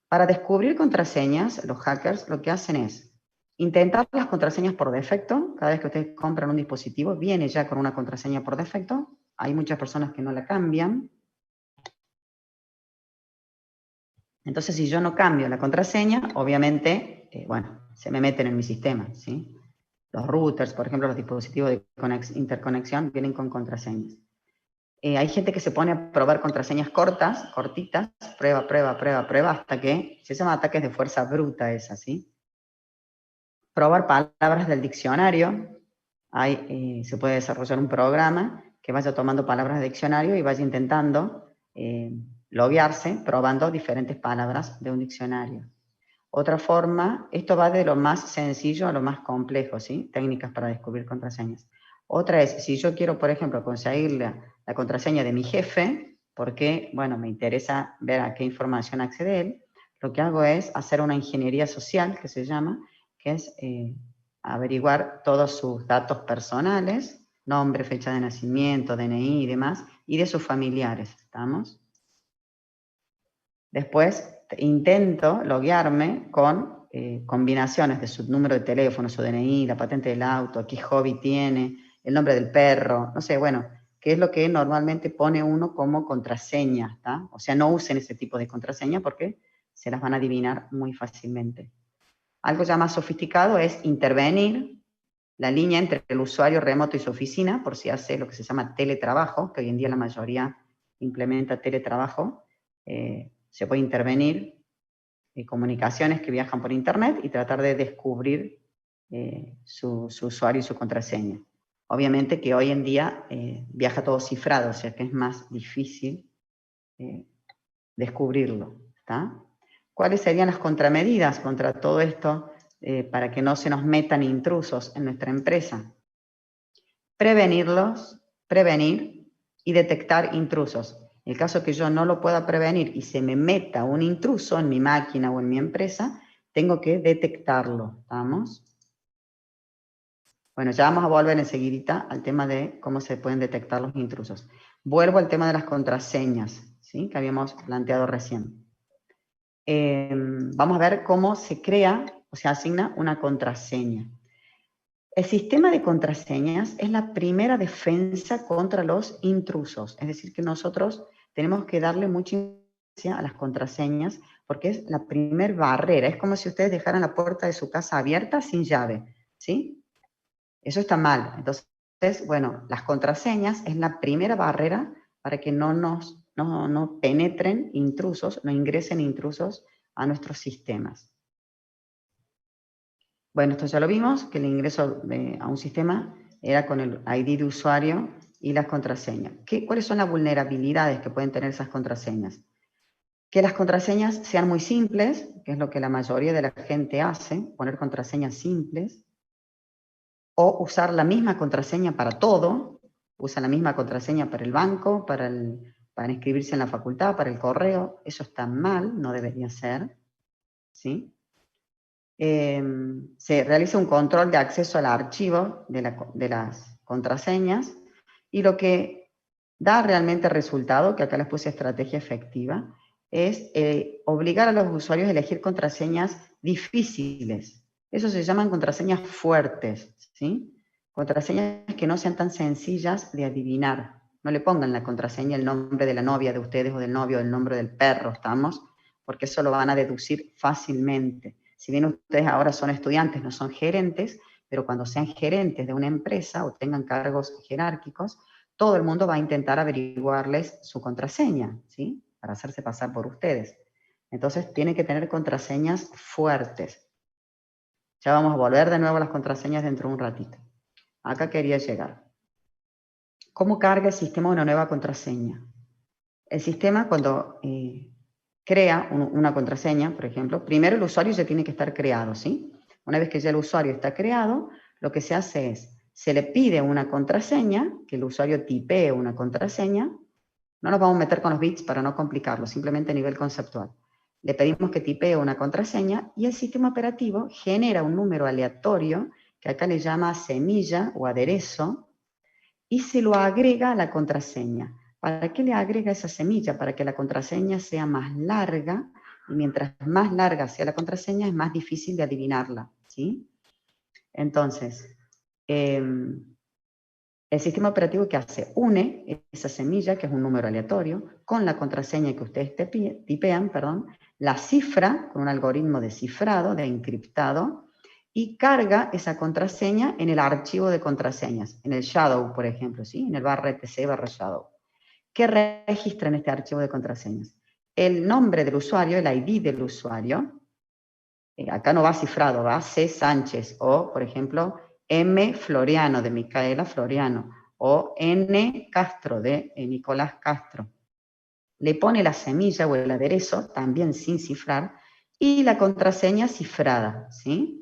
Para descubrir contraseñas, los hackers lo que hacen es intentar las contraseñas por defecto. Cada vez que ustedes compran un dispositivo, viene ya con una contraseña por defecto. Hay muchas personas que no la cambian. Entonces, si yo no cambio la contraseña, obviamente, se me meten en mi sistema, ¿sí? Los routers, por ejemplo, los dispositivos de interconexión vienen con contraseñas. Hay gente que se pone a probar contraseñas cortitas, prueba, hasta que se llaman ataques de fuerza bruta, es así. Probar palabras del diccionario. Se puede desarrollar un programa que vaya tomando palabras del diccionario y vaya intentando loguearse, probando diferentes palabras de un diccionario. Otra forma, esto va de lo más sencillo a lo más complejo, ¿sí? Técnicas para descubrir contraseñas. Otra es, si yo quiero, por ejemplo, conseguir la contraseña de mi jefe, porque, me interesa ver a qué información accede él, lo que hago es hacer una ingeniería social, que se llama, que es averiguar todos sus datos personales, nombre, fecha de nacimiento, DNI y demás, y de sus familiares, ¿estamos? Después intento loguearme con combinaciones de su número de teléfono, su DNI, la patente del auto, qué hobby tiene, el nombre del perro, no sé, qué es lo que normalmente pone uno como contraseña, ¿está? O sea, no usen ese tipo de contraseña porque se las van a adivinar muy fácilmente. Algo ya más sofisticado es intervenir la línea entre el usuario remoto y su oficina, por si hace lo que se llama teletrabajo, que hoy en día la mayoría implementa teletrabajo, se puede intervenir comunicaciones que viajan por internet y tratar de descubrir su usuario y su contraseña. Obviamente que hoy en día viaja todo cifrado, o sea que es más difícil descubrirlo. ¿Está? ¿Cuáles serían las contramedidas contra todo esto para que no se nos metan intrusos en nuestra empresa? Prevenir y detectar intrusos. En el caso que yo no lo pueda prevenir y se me meta un intruso en mi máquina o en mi empresa, tengo que detectarlo. ¿Estamos? Bueno, ya vamos a volver enseguidita al tema de cómo se pueden detectar los intrusos. Vuelvo al tema de las contraseñas, ¿sí? Que habíamos planteado recién. Vamos a ver cómo se crea o se asigna una contraseña. El sistema de contraseñas es la primera defensa contra los intrusos. Es decir, que nosotros tenemos que darle mucha importancia a las contraseñas porque es la primer barrera. Es como si ustedes dejaran la puerta de su casa abierta sin llave, ¿sí? Eso está mal. Entonces, bueno, las contraseñas es la primera barrera para que no penetren intrusos, no ingresen intrusos a nuestros sistemas. Bueno, esto ya lo vimos, que el ingreso a un sistema era con el ID de usuario y las contraseñas. ¿Cuáles son las vulnerabilidades que pueden tener esas contraseñas? Que las contraseñas sean muy simples, que es lo que la mayoría de la gente hace, poner contraseñas simples, o usar la misma contraseña para todo, usa la misma contraseña para el banco, para inscribirse en la facultad, para el correo, eso está mal, no debería ser, ¿sí? Se realiza un control de acceso al archivo de las contraseñas y lo que da realmente resultado, que acá les puse estrategia efectiva, es obligar a los usuarios a elegir contraseñas difíciles. Eso se llaman contraseñas fuertes, ¿sí? Contraseñas que no sean tan sencillas de adivinar. No le pongan la contraseña el nombre de la novia de ustedes o del novio, el nombre del perro, ¿estamos? Porque eso lo van a deducir fácilmente. Si bien ustedes ahora son estudiantes, no son gerentes, pero cuando sean gerentes de una empresa o tengan cargos jerárquicos, todo el mundo va a intentar averiguarles su contraseña, ¿sí? Para hacerse pasar por ustedes. Entonces, tienen que tener contraseñas fuertes. Ya vamos a volver de nuevo a las contraseñas dentro de un ratito. Acá quería llegar. ¿Cómo carga el sistema una nueva contraseña? El sistema, cuando crea una contraseña, por ejemplo, primero el usuario ya tiene que estar creado, ¿sí? Una vez que ya el usuario está creado, lo que se hace es, se le pide una contraseña, que el usuario tipee una contraseña. No nos vamos a meter con los bits para no complicarlo, simplemente a nivel conceptual. Le pedimos que tipee una contraseña y el sistema operativo genera un número aleatorio, que acá le llama semilla o aderezo, y se lo agrega a la contraseña. ¿Para qué le agrega esa semilla? Para que la contraseña sea más larga, y mientras más larga sea la contraseña, es más difícil de adivinarla, ¿sí? Entonces, el sistema operativo, ¿qué hace? Une esa semilla, que es un número aleatorio, con la contraseña que ustedes tipean, la cifra con un algoritmo de cifrado, de encriptado, y carga esa contraseña en el archivo de contraseñas, en el shadow, por ejemplo, ¿sí? En el /etc/shadow. ¿Qué registra en este archivo de contraseñas? El nombre del usuario, el ID del usuario, acá no va cifrado, va C. Sánchez, o, por ejemplo, M. Floriano, de Micaela Floriano, o N. Castro, de Nicolás Castro. Le pone la semilla o el aderezo, también sin cifrar, y la contraseña cifrada, ¿sí?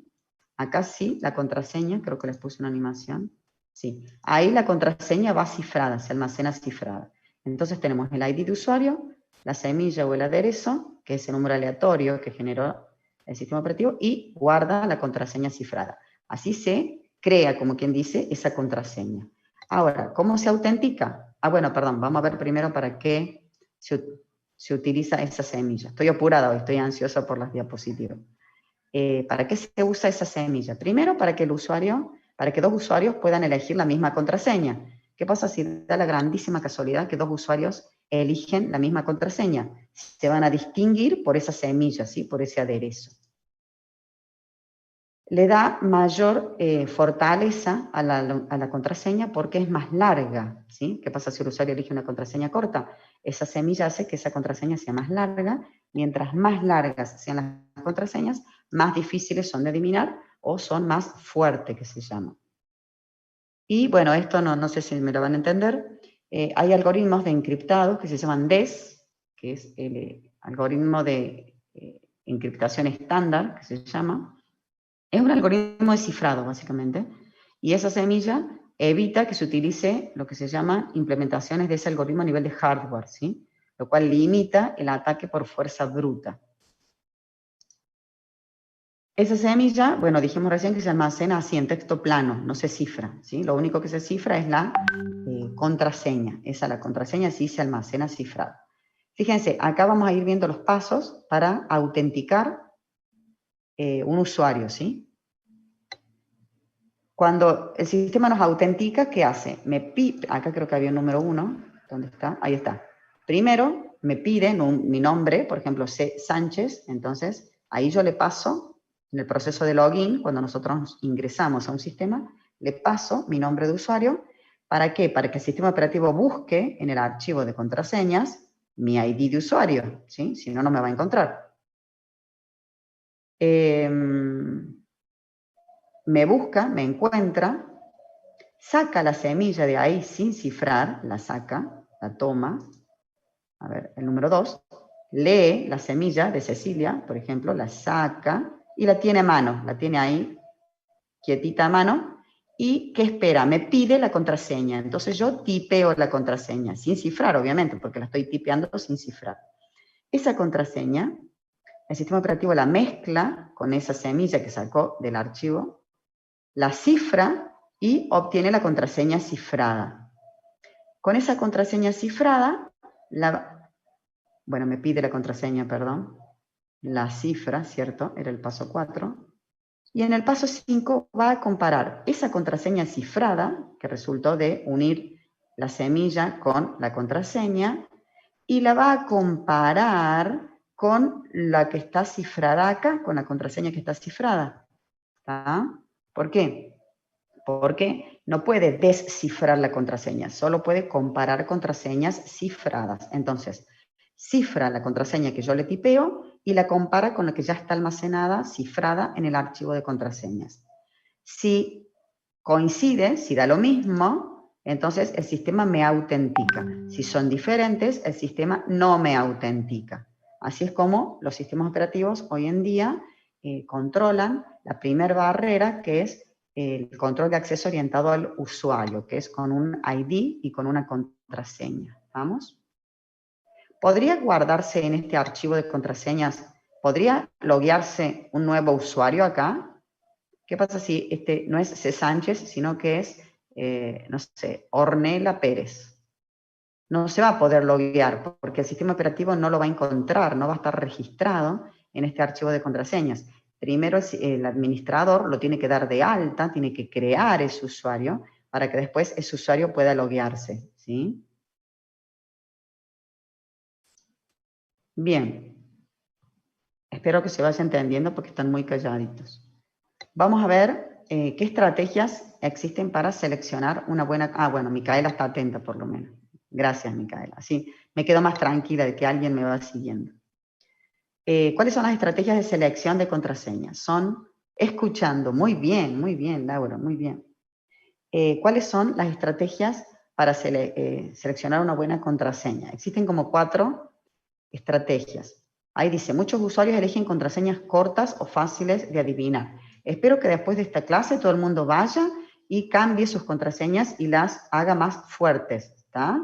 Acá sí, la contraseña, creo que les puse una animación. Sí, ahí la contraseña va cifrada, se almacena cifrada. Entonces tenemos el ID de usuario, la semilla o el aderezo, que es el número aleatorio que generó el sistema operativo, y guarda la contraseña cifrada. Así se crea, como quien dice, esa contraseña. Ahora, ¿cómo se autentica? Bueno, perdón, vamos a ver primero para qué se utiliza esa semilla. Estoy apurada hoy, estoy ansiosa por las diapositivas. ¿Para qué se usa esa semilla? Primero, para que dos usuarios puedan elegir la misma contraseña. ¿Qué pasa si da la grandísima casualidad que dos usuarios eligen la misma contraseña? Se van a distinguir por esa semilla, ¿sí? Por ese aderezo. le da mayor fortaleza a la contraseña porque es más larga, ¿sí? ¿Qué pasa si el usuario elige una contraseña corta? Esa semilla hace que esa contraseña sea más larga. Mientras más largas sean las contraseñas, más difíciles son de adivinar o son más fuertes, que se llama. Y bueno, esto no sé si me lo van a entender. Hay algoritmos de encriptados que se llaman DES, que es el algoritmo de encriptación estándar, que se llama. Es un algoritmo de cifrado, básicamente, y esa semilla evita que se utilice lo que se llama implementaciones de ese algoritmo a nivel de hardware, ¿sí? Lo cual limita el ataque por fuerza bruta. Esa semilla, bueno, dijimos recién que se almacena así en texto plano, no se cifra, ¿sí? Lo único que se cifra es la contraseña. La contraseña sí se almacena cifrada. Fíjense, acá vamos a ir viendo los pasos para autenticar un usuario, ¿sí? Cuando el sistema nos autentica, ¿qué hace? Acá creo que había un número 1. ¿Dónde está? Ahí está. Primero me pide mi nombre, por ejemplo, C. Sánchez. Entonces, ahí yo le paso, en el proceso de login, cuando nosotros ingresamos a un sistema, le paso mi nombre de usuario. ¿Para qué? Para que el sistema operativo busque en el archivo de contraseñas mi ID de usuario, ¿sí? Si no, no me va a encontrar. Me busca, me encuentra, saca la semilla de ahí sin cifrar, la saca, la toma, a ver, el número 2, lee la semilla de Cecilia, por ejemplo, la saca y la tiene a mano, la tiene ahí quietita a mano, y ¿qué espera? Me pide la contraseña, entonces yo tipeo la contraseña, sin cifrar obviamente, porque la estoy tipeando sin cifrar. Esa contraseña, el sistema operativo la mezcla con esa semilla que sacó del archivo, la cifra y obtiene la contraseña cifrada. Con esa contraseña cifrada, me pide la contraseña, perdón, la cifra, ¿cierto? Era el paso 4. Y en el paso 5 va a comparar esa contraseña cifrada, que resultó de unir la semilla con la contraseña, y la va a comparar con la que está cifrada acá, con la contraseña que está cifrada. ¿Está? ¿Por qué? Porque no puede descifrar la contraseña, solo puede comparar contraseñas cifradas. Entonces, cifra la contraseña que yo le tipeo y la compara con la que ya está almacenada, cifrada en el archivo de contraseñas. Si coincide, si da lo mismo, entonces el sistema me autentica. Si son diferentes, el sistema no me autentica. Así es como los sistemas operativos hoy en día controlan la primera barrera, que es el control de acceso orientado al usuario, que es con un ID y con una contraseña. ¿Vamos? ¿Podría guardarse en este archivo de contraseñas? ¿Podría loguearse un nuevo usuario acá? ¿Qué pasa si este no es C. Sánchez, sino que es, no sé, Ornella Pérez? No se va a poder loguear porque el sistema operativo no lo va a encontrar, no va a estar registrado en este archivo de contraseñas. Primero el administrador lo tiene que dar de alta, tiene que crear ese usuario para que después ese usuario pueda loguearse, ¿sí? Bien. Espero que se vaya entendiendo porque están muy calladitos. Vamos a ver qué estrategias existen para seleccionar una buena... bueno, Micaela está atenta por lo menos. Gracias, Micaela. Así me quedo más tranquila de que alguien me va siguiendo. ¿Cuáles son las estrategias de selección de contraseñas? Son escuchando. Muy bien, Laura, muy bien. ¿Cuáles son las estrategias para seleccionar una buena contraseña? Existen como 4 estrategias. Ahí dice, muchos usuarios eligen contraseñas cortas o fáciles de adivinar. Espero que después de esta clase todo el mundo vaya y cambie sus contraseñas y las haga más fuertes, ¿está?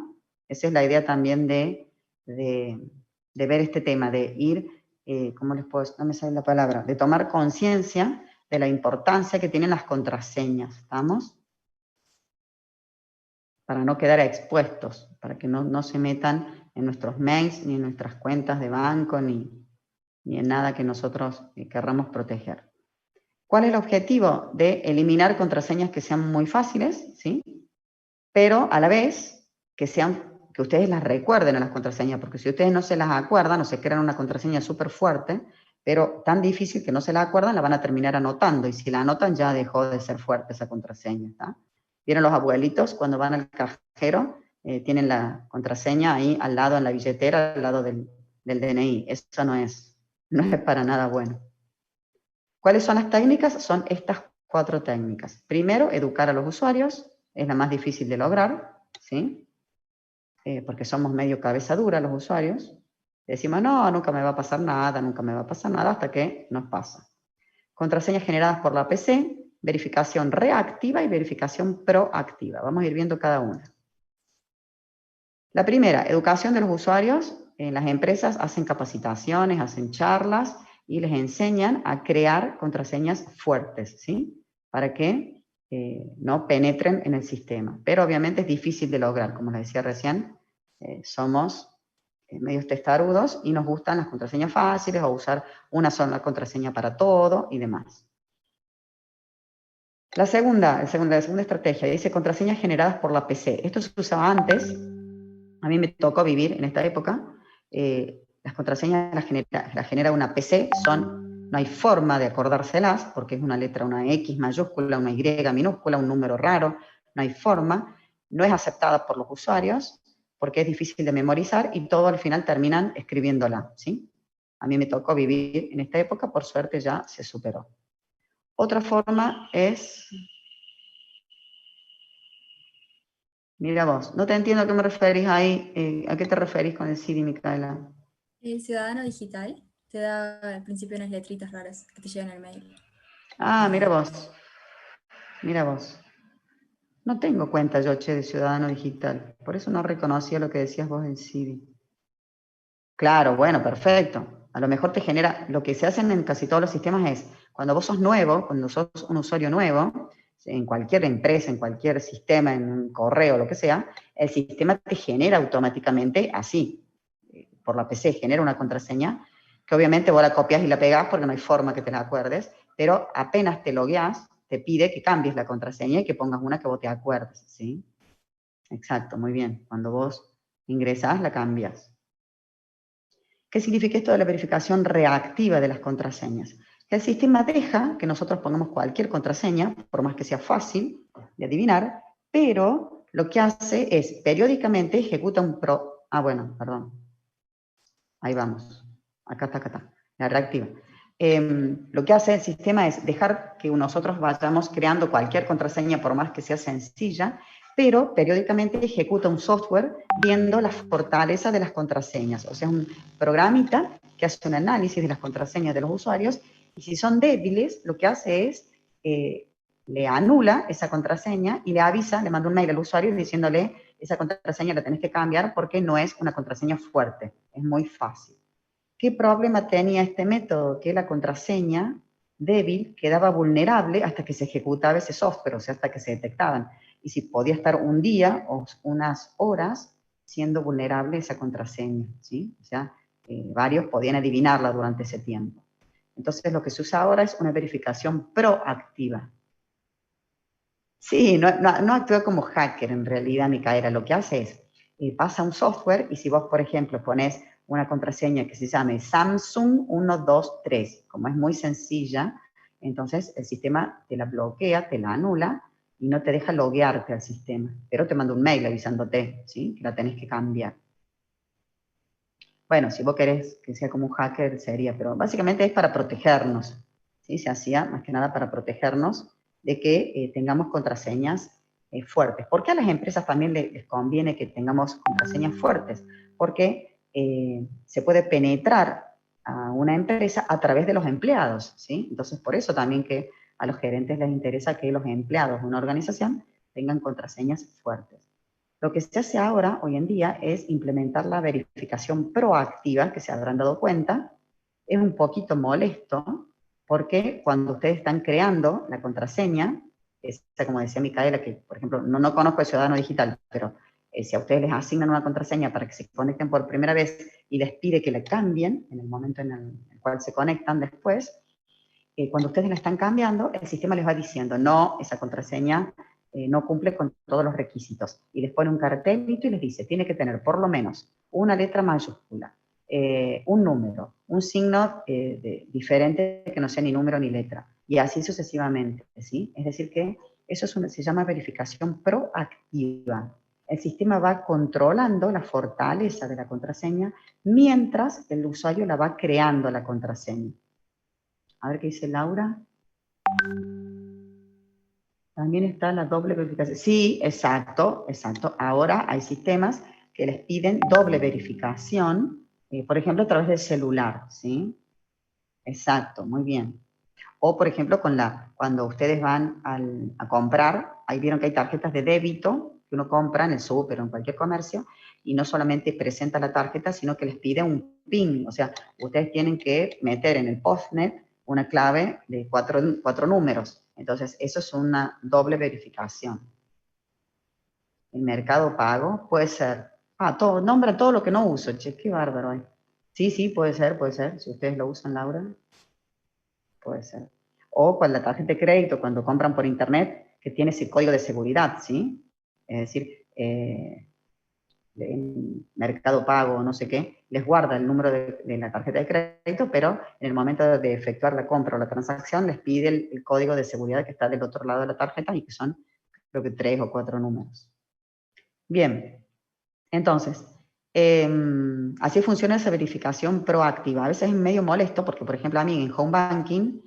Esa es la idea también de ver este tema, de ir, ¿cómo les puedo decir? No me sale la palabra, de tomar conciencia de la importancia que tienen las contraseñas, ¿estamos? Para no quedar expuestos, para que no se metan en nuestros mails, ni en nuestras cuentas de banco, ni en nada que nosotros querramos proteger. ¿Cuál es el objetivo? De eliminar contraseñas que sean muy fáciles, ¿sí? Pero a la vez que ustedes las recuerden a las contraseñas, porque si ustedes no se las acuerdan o se crean una contraseña súper fuerte, pero tan difícil que no se la acuerdan, la van a terminar anotando, y si la anotan ya dejó de ser fuerte esa contraseña, ¿está? ¿Vieron los abuelitos cuando van al cajero? Tienen la contraseña ahí al lado en la billetera, al lado del DNI. Eso no es para nada bueno. ¿Cuáles son las técnicas? Son estas 4 técnicas. Primero, educar a los usuarios, es la más difícil de lograr, ¿sí? Porque somos medio cabeza dura los usuarios. Decimos, no, nunca me va a pasar nada, nunca me va a pasar nada, hasta que nos pasa. Contraseñas generadas por la PC, verificación reactiva y verificación proactiva. Vamos a ir viendo cada una. La primera, educación de los usuarios. Las empresas hacen capacitaciones, hacen charlas y les enseñan a crear contraseñas fuertes, ¿sí? Para que no penetren en el sistema. Pero obviamente es difícil de lograr, como les decía recién, somos medios testarudos y nos gustan las contraseñas fáciles o usar una sola contraseña para todo y demás. La segunda estrategia dice contraseñas generadas por la PC. Esto se usaba antes. A mí me tocó vivir en esta época. Las contraseñas las genera una PC, no hay forma de acordárselas, porque es una letra, una X mayúscula, una Y minúscula, un número raro, no hay forma, no es aceptada por los usuarios, porque es difícil de memorizar, y todo al final terminan escribiéndola, ¿sí? A mí me tocó vivir en esta época, por suerte ya se superó. Otra forma es... Mira vos, no te entiendo a qué me referís ahí. ¿A qué te referís con el Siri, Micaela? El ciudadano digital te da al principio unas letritas raras que te llegan al mail. Ah, mira vos. Mira vos. No tengo cuenta yo, de ciudadano digital. Por eso no reconocía lo que decías vos en Siri. Claro, bueno, perfecto. A lo mejor te genera, lo que se hacen en casi todos los sistemas es, cuando vos sos nuevo, cuando sos un usuario nuevo, en cualquier empresa, en cualquier sistema, en un correo, lo que sea, el sistema te genera automáticamente así, por la PC, genera una contraseña, que obviamente vos la copias y la pegás porque no hay forma que te la acuerdes, pero apenas te logueás, te pide que cambies la contraseña y que pongas una que vos te acuerdes, ¿sí? Exacto, muy bien. Cuando vos ingresás, la cambias. ¿Qué significa esto de la verificación reactiva de las contraseñas? Que el sistema deja que nosotros pongamos cualquier contraseña, por más que sea fácil de adivinar, pero lo que hace es periódicamente ejecuta un ahí vamos. Acá está. La reactiva. Lo que hace el sistema es dejar que nosotros vayamos creando cualquier contraseña, por más que sea sencilla, pero periódicamente ejecuta un software viendo la fortaleza de las contraseñas. O sea, un programita que hace un análisis de las contraseñas de los usuarios, y si son débiles, lo que hace es le anula esa contraseña y le avisa, le manda un mail al usuario diciéndole: esa contraseña la tenés que cambiar porque no es una contraseña fuerte, es muy fácil. ¿Qué problema tenía este método? Que la contraseña débil quedaba vulnerable hasta que se ejecutaba ese software, o sea, hasta que se detectaban. Y si podía estar un día o unas horas siendo vulnerable esa contraseña, ¿sí? O sea, varios podían adivinarla durante ese tiempo. Entonces, lo que se usa ahora es una verificación proactiva. Sí, no actúa como hacker en realidad, Micaela. Lo que hace es, pasa un software, y si vos, por ejemplo, pones una contraseña que se llame Samsung 123, como es muy sencilla, entonces el sistema te la bloquea, te la anula y no te deja loguearte al sistema, pero te manda un mail avisándote, ¿sí? Que la tenés que cambiar. Bueno, si vos querés que sea como un hacker, sería, pero básicamente es para protegernos, ¿sí? Se hacía más que nada para protegernos de que tengamos contraseñas fuertes. ¿Por qué a las empresas también les conviene que tengamos contraseñas fuertes? Porque se puede penetrar a una empresa a través de los empleados, ¿sí? Entonces, por eso también que a los gerentes les interesa que los empleados de una organización tengan contraseñas fuertes. Lo que se hace ahora, hoy en día, es implementar la verificación proactiva, que se habrán dado cuenta. Es un poquito molesto, porque cuando ustedes están creando la contraseña, esa, como decía Micaela, que por ejemplo, no conozco el ciudadano digital, pero si a ustedes les asignan una contraseña para que se conecten por primera vez y les pide que la cambien en el momento en el cual se conectan después, cuando ustedes la están cambiando, el sistema les va diciendo: no, esa contraseña no cumple con todos los requisitos. Y les pone un cartelito y les dice: tiene que tener por lo menos una letra mayúscula, un número, un signo diferente que no sea ni número ni letra. Y así sucesivamente, ¿sí? Es decir que eso se llama verificación proactiva. El sistema va controlando la fortaleza de la contraseña mientras el usuario la va creando la contraseña. A ver qué dice Laura. También está la doble verificación. Sí, exacto, exacto. Ahora hay sistemas que les piden doble verificación, por ejemplo, a través del celular, ¿sí? Exacto, muy bien. O, por ejemplo, cuando ustedes van a comprar, ahí vieron que hay tarjetas de débito que uno compra en el súper o en cualquier comercio, y no solamente presenta la tarjeta, sino que les pide un PIN. O sea, ustedes tienen que meter en el postnet una clave de cuatro números. Entonces, eso es una doble verificación. El Mercado Pago puede ser. Nombra todo lo que no uso, che, qué bárbaro. Sí, sí, puede ser. Si ustedes lo usan, Laura, puede ser. O con la tarjeta de crédito, cuando compran por internet, que tiene ese código de seguridad, ¿sí? Es decir, en Mercado Pago, no sé qué, les guarda el número de la tarjeta de crédito, pero en el momento de efectuar la compra o la transacción, les pide el código de seguridad que está del otro lado de la tarjeta y que son, creo que 3 o 4 números. Bien, entonces, así funciona esa verificación proactiva. A veces es medio molesto porque, por ejemplo, a mí en Home Banking,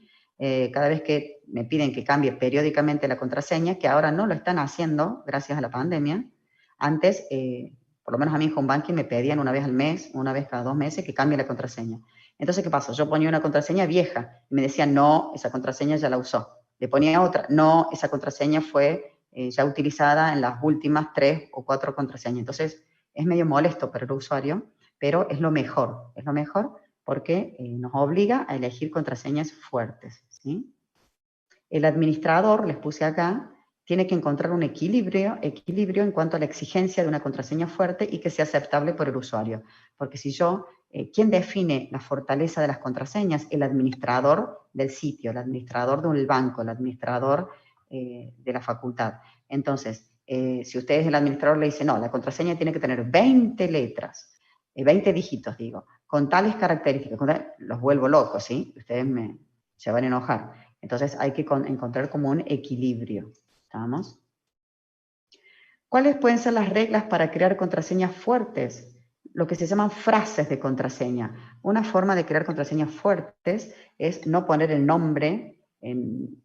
cada vez que me piden que cambie periódicamente la contraseña, que ahora no lo están haciendo gracias a la pandemia, antes, por lo menos a mí en Home Banking me pedían una vez al mes, una vez cada 2 meses, que cambie la contraseña. Entonces, ¿qué pasó? Yo ponía una contraseña vieja y me decían, no, esa contraseña ya la usó. Le ponía otra, no, esa contraseña fue ya utilizada en las últimas 3 o 4 contraseñas. Entonces, es medio molesto para el usuario, pero es lo mejor porque nos obliga a elegir contraseñas fuertes, ¿sí? El administrador, les puse acá, tiene que encontrar un equilibrio en cuanto a la exigencia de una contraseña fuerte y que sea aceptable por el usuario. Porque si ¿quién define la fortaleza de las contraseñas? El administrador del sitio, el administrador del banco, el administrador de la facultad. Entonces, si ustedes, el administrador, le dice, no, la contraseña tiene que tener 20 letras, 20 dígitos, digo, con tales características, los vuelvo locos, ¿sí? Ustedes se van a enojar. Entonces hay que encontrar como un equilibrio. ¿Estamos? ¿Cuáles pueden ser las reglas para crear contraseñas fuertes? Lo que se llaman frases de contraseña. Una forma de crear contraseñas fuertes es no poner el nombre,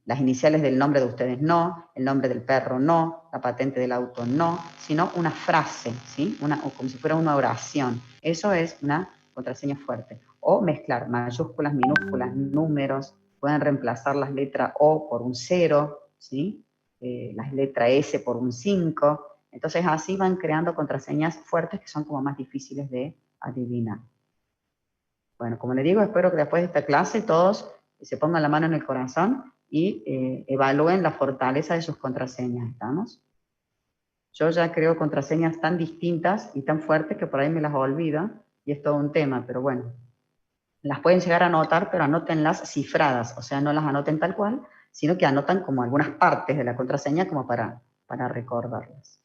las iniciales del nombre de ustedes no, el nombre del perro no, la patente del auto no, sino una frase, ¿sí? O como si fuera una oración. Eso es una contraseña fuerte. O mezclar mayúsculas, minúsculas, números. Pueden reemplazar las letras O por un 0, ¿sí? Las letras S por un 5. Entonces así van creando contraseñas fuertes que son como más difíciles de adivinar. Bueno, como les digo, espero que después de esta clase todos se pongan la mano en el corazón y evalúen la fortaleza de sus contraseñas, ¿estamos? Yo ya creo contraseñas tan distintas y tan fuertes que por ahí me las olvido y es todo un tema, pero bueno. Las pueden llegar a anotar, pero anótenlas cifradas, o sea, no las anoten tal cual, sino que anotan como algunas partes de la contraseña como para recordarlas.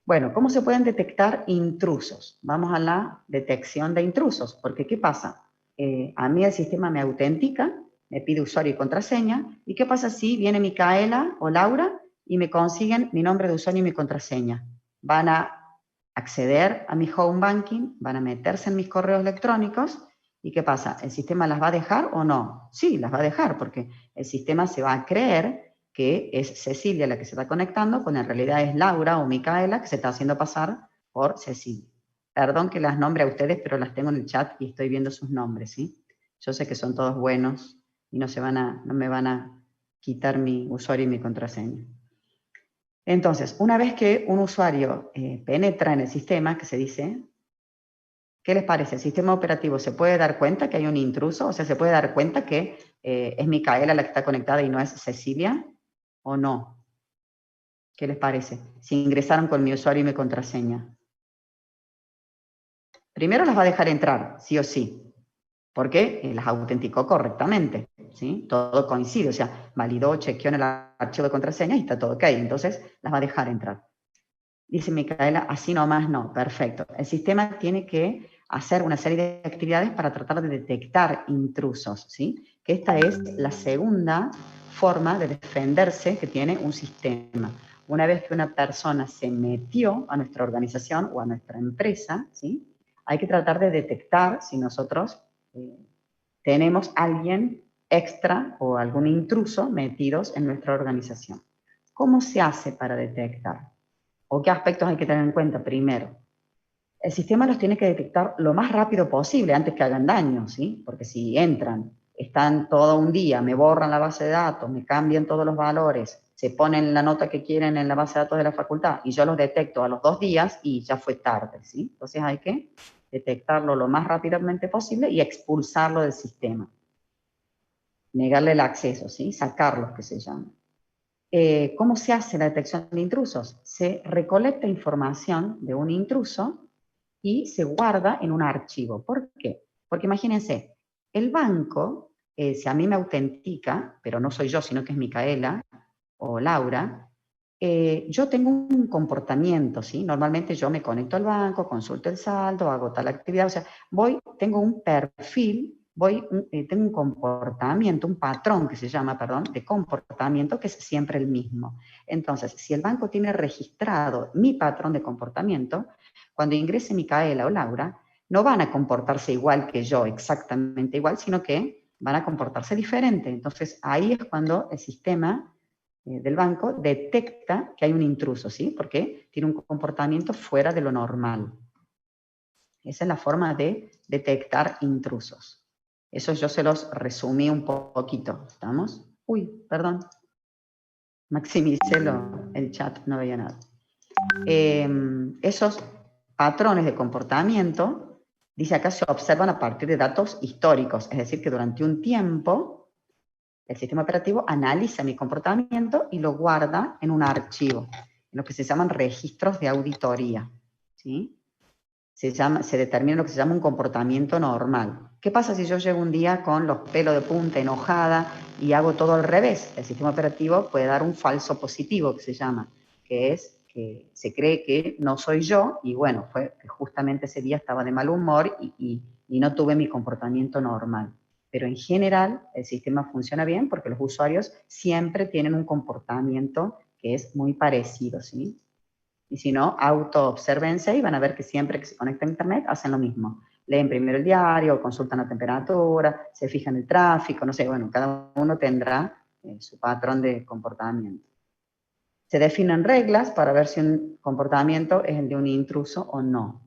Bueno, ¿cómo se pueden detectar intrusos? Vamos a la detección de intrusos, porque ¿qué pasa? A mí el sistema me autentica, me pide usuario y contraseña, ¿y qué pasa si viene Micaela o Laura y me consiguen mi nombre de usuario y mi contraseña? Van a acceder a mi home banking, van a meterse en mis correos electrónicos, ¿y qué pasa? ¿El sistema las va a dejar o no? Sí, las va a dejar, porque el sistema se va a creer que es Cecilia la que se está conectando, cuando en realidad es Laura o Micaela que se está haciendo pasar por Cecilia. Perdón que las nombre a ustedes, pero las tengo en el chat y estoy viendo sus nombres, ¿sí? Yo sé que son todos buenos y no me van a quitar mi usuario y mi contraseña. Entonces, una vez que un usuario penetra en el sistema, que se dice, ¿qué les parece? ¿El sistema operativo se puede dar cuenta que hay un intruso? O sea, ¿se puede dar cuenta que es Micaela la que está conectada y no es Cecilia? ¿O no? ¿Qué les parece? Si ingresaron con mi usuario y mi contraseña. Primero las va a dejar entrar, sí o sí, porque las autenticó correctamente, ¿sí? Todo coincide, o sea, validó, chequeó en el archivo de contraseña y está todo ok, entonces las va a dejar entrar. Dice Micaela, así nomás no, perfecto. El sistema tiene que hacer una serie de actividades para tratar de detectar intrusos, ¿sí? Que esta es la segunda forma de defenderse que tiene un sistema. Una vez que una persona se metió a nuestra organización o a nuestra empresa, ¿sí? Hay que tratar de detectar si nosotros tenemos alguien extra o algún intruso metidos en nuestra organización. ¿Cómo se hace para detectar? ¿O qué aspectos hay que tener en cuenta? Primero, el sistema los tiene que detectar lo más rápido posible antes que hagan daño, ¿sí? Porque si entran, están todo un día, me borran la base de datos, me cambian todos los valores, se ponen la nota que quieren en la base de datos de la facultad y yo los detecto a los 2 días y ya fue tarde, ¿sí? Entonces hay que detectarlo lo más rápidamente posible y expulsarlo del sistema. Negarle el acceso, ¿sí? Sacarlos, que se llama. ¿Cómo se hace la detección de intrusos? Se recolecta información de un intruso y se guarda en un archivo. ¿Por qué? Porque imagínense, el banco, si a mí me autentica, pero no soy yo, sino que es Micaela o Laura, yo tengo un comportamiento, ¿sí? Normalmente yo me conecto al banco, consulto el saldo, hago tal actividad, o sea, tengo un perfil, tengo un comportamiento, un patrón que se llama, perdón, de comportamiento que es siempre el mismo. Entonces, si el banco tiene registrado mi patrón de comportamiento, cuando ingrese Micaela o Laura, no van a comportarse igual que yo, exactamente igual, sino que van a comportarse diferente. Entonces, ahí es cuando el sistema del banco detecta que hay un intruso, ¿sí? Porque tiene un comportamiento fuera de lo normal. Esa es la forma de detectar intrusos. Eso yo se los resumí un poquito, ¿estamos? Uy, perdón. Maximicé el chat, no veía nada. Esos patrones de comportamiento, dice acá, se observan a partir de datos históricos, es decir, que durante un tiempo el sistema operativo analiza mi comportamiento y lo guarda en un archivo, en lo que se llaman registros de auditoría, ¿sí? Se determina lo que se llama un comportamiento normal. ¿Qué pasa si yo llego un día con los pelos de punta, enojada, y hago todo al revés? El sistema operativo puede dar un falso positivo, que se llama, que es que se cree que no soy yo, y bueno, fue que justamente ese día estaba de mal humor y no tuve mi comportamiento normal. Pero en general el sistema funciona bien porque los usuarios siempre tienen un comportamiento que es muy parecido, ¿sí? Y si no, auto-obsérvense y van a ver que siempre que se conecta a internet hacen lo mismo. Leen primero el diario, consultan la temperatura, se fijan el tráfico, no sé, bueno, cada uno tendrá su patrón de comportamiento. Se definen reglas para ver si un comportamiento es el de un intruso o no.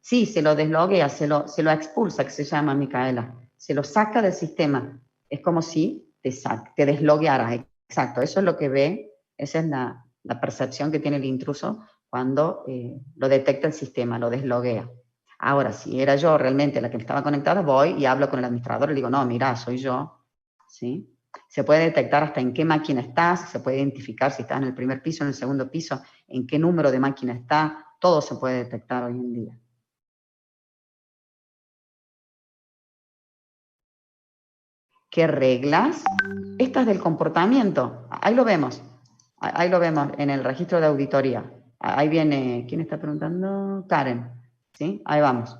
Sí, se lo desloguea, se lo expulsa, que se llama, Micaela. Se lo saca del sistema. Es como si te desloguearas. Exacto, eso es lo que ve, esa es la percepción que tiene el intruso cuando lo detecta el sistema, lo desloguea. Ahora, si era yo realmente la que estaba conectada, voy y hablo con el administrador y digo, no, mira, soy yo. ¿Sí? Se puede detectar hasta en qué máquina estás, se puede identificar si estás en el primer piso, en el segundo piso, en qué número de máquina está, todo se puede detectar hoy en día. ¿Qué reglas? Estas del comportamiento, ahí lo vemos en el registro de auditoría. Ahí viene, ¿quién está preguntando? Karen, ¿sí? Ahí vamos.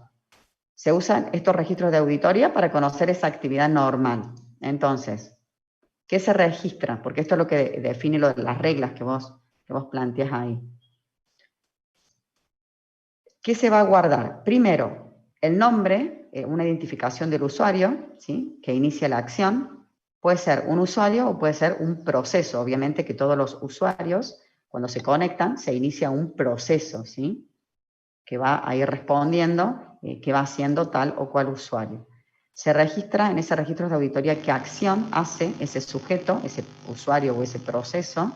Se usan estos registros de auditoría para conocer esa actividad normal. Entonces, ¿qué se registra? Porque esto es lo que define las reglas que vos planteás ahí. ¿Qué se va a guardar? Primero, el nombre, una identificación del usuario, ¿sí? Que inicia la acción. Puede ser un usuario o puede ser un proceso. Obviamente que todos los usuarios, cuando se conectan, se inicia un proceso, ¿sí? Que va a ir respondiendo, que va haciendo tal o cual usuario. Se registra en ese registro de auditoría qué acción hace ese sujeto, ese usuario o ese proceso.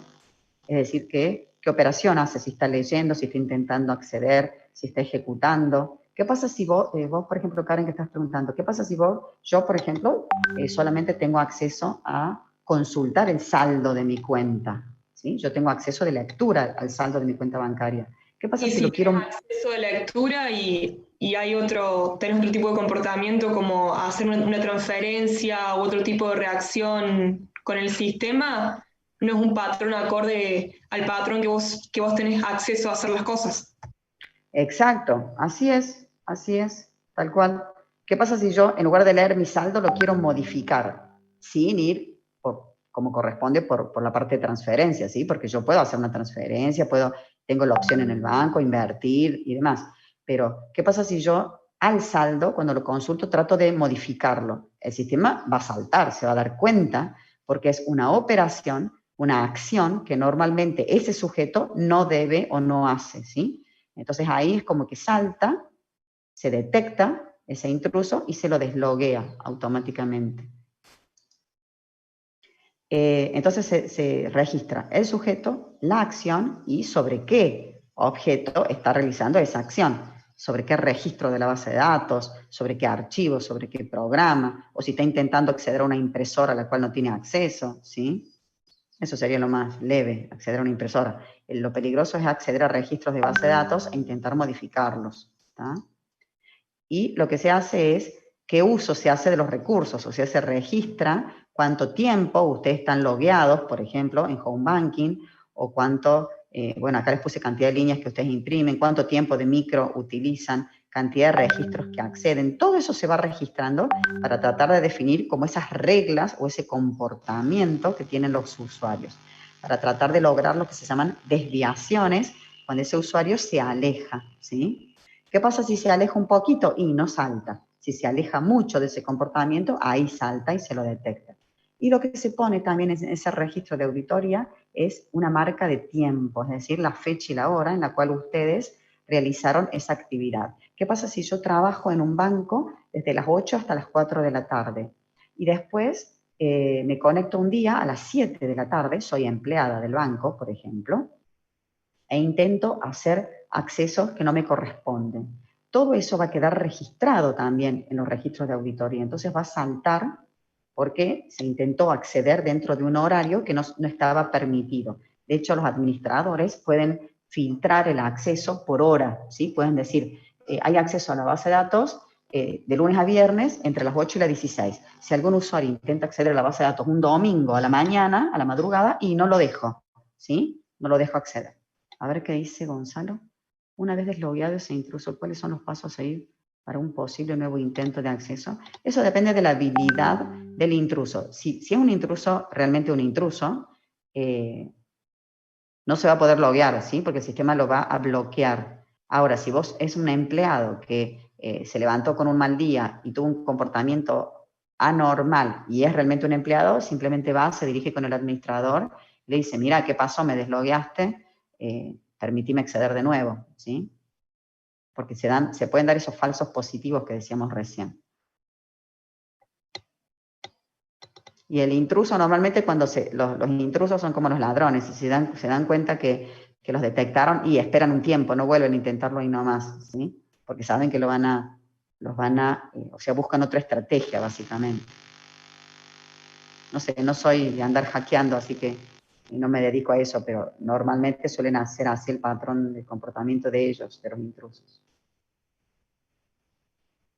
Es decir, qué operación hace, si está leyendo, si está intentando acceder, si está ejecutando. ¿Qué pasa si vos, por ejemplo, Karen, que estás preguntando, qué pasa si yo, por ejemplo, solamente tengo acceso a consultar el saldo de mi cuenta? ¿Sí? Yo tengo acceso de lectura al saldo de mi cuenta bancaria. ¿Qué pasa si lo quiero? Acceso de lectura y tenés otro tipo de comportamiento como hacer una transferencia u otro tipo de reacción con el sistema, no es un patrón acorde al patrón que vos tenés acceso a hacer las cosas. Exacto, así es. así es, tal cual. ¿Qué pasa si yo, en lugar de leer mi saldo, lo quiero modificar? Sin ir, como corresponde, por la parte de transferencia, ¿sí? Porque yo puedo hacer una transferencia, tengo la opción en el banco, invertir y demás. Pero, ¿qué pasa si yo, al saldo, cuando lo consulto, trato de modificarlo? El sistema va a saltar, se va a dar cuenta, porque es una operación, una acción que normalmente ese sujeto no debe o no hace, ¿sí? Entonces ahí es como que salta, se detecta ese intruso y se lo desloguea automáticamente. Entonces se registra el sujeto, la acción y sobre qué objeto está realizando esa acción, sobre qué registro de la base de datos, sobre qué archivo, sobre qué programa, o si está intentando acceder a una impresora a la cual no tiene acceso, ¿sí? Eso sería lo más leve, acceder a una impresora. Lo peligroso es acceder a registros de base de datos e intentar modificarlos, ¿tá? Y lo que se hace es qué uso se hace de los recursos, o sea, se registra cuánto tiempo ustedes están logueados, por ejemplo, en Home Banking, o cuánto, bueno, acá les puse cantidad de líneas que ustedes imprimen, cuánto tiempo de micro utilizan, cantidad de registros que acceden, todo eso se va registrando para tratar de definir como esas reglas o ese comportamiento que tienen los usuarios, para tratar de lograr lo que se llaman desviaciones cuando ese usuario se aleja, ¿sí? ¿Qué pasa si se aleja un poquito? Y no salta. Si se aleja mucho de ese comportamiento, ahí salta y se lo detecta. Y lo que se pone también en ese registro de auditoría es una marca de tiempo, es decir, la fecha y la hora en la cual ustedes realizaron esa actividad. ¿Qué pasa si yo trabajo en un banco desde las 8 hasta las 4 de la tarde? Y después me conecto un día a las 7 de la tarde, soy empleada del banco, por ejemplo, e intento hacer accesos que no me corresponden. Todo eso va a quedar registrado también en los registros de auditoría. Entonces va a saltar porque se intentó acceder dentro de un horario que no estaba permitido. De hecho, los administradores pueden filtrar el acceso por hora, ¿sí? Pueden decir, hay acceso a la base de datos de lunes a viernes entre las 8 y las 16. Si algún usuario intenta acceder a la base de datos un domingo a la mañana, a la madrugada, y no lo dejo, ¿sí? No lo dejo acceder. A ver qué dice Gonzalo. Una vez deslogueado ese intruso, ¿cuáles son los pasos a seguir para un posible nuevo intento de acceso? Eso depende de la habilidad del intruso. Si es un intruso, realmente un intruso, no se va a poder loguear, ¿sí? Porque el sistema lo va a bloquear. Ahora, si vos es un empleado que se levantó con un mal día y tuvo un comportamiento anormal y es realmente un empleado, simplemente va, se dirige con el administrador, le dice, mira, ¿qué pasó? Me deslogueaste, permitime acceder de nuevo, ¿sí? Porque se pueden dar esos falsos positivos que decíamos recién. Y el intruso, normalmente cuando los intrusos son como los ladrones, y se dan cuenta que los detectaron y esperan un tiempo, no vuelven a intentarlo ahí nomás, ¿sí? Porque saben que o sea, buscan otra estrategia, básicamente. No sé, no soy de andar hackeando, así que no me dedico a eso, pero normalmente suelen hacer así el patrón de comportamiento de ellos, de los intrusos.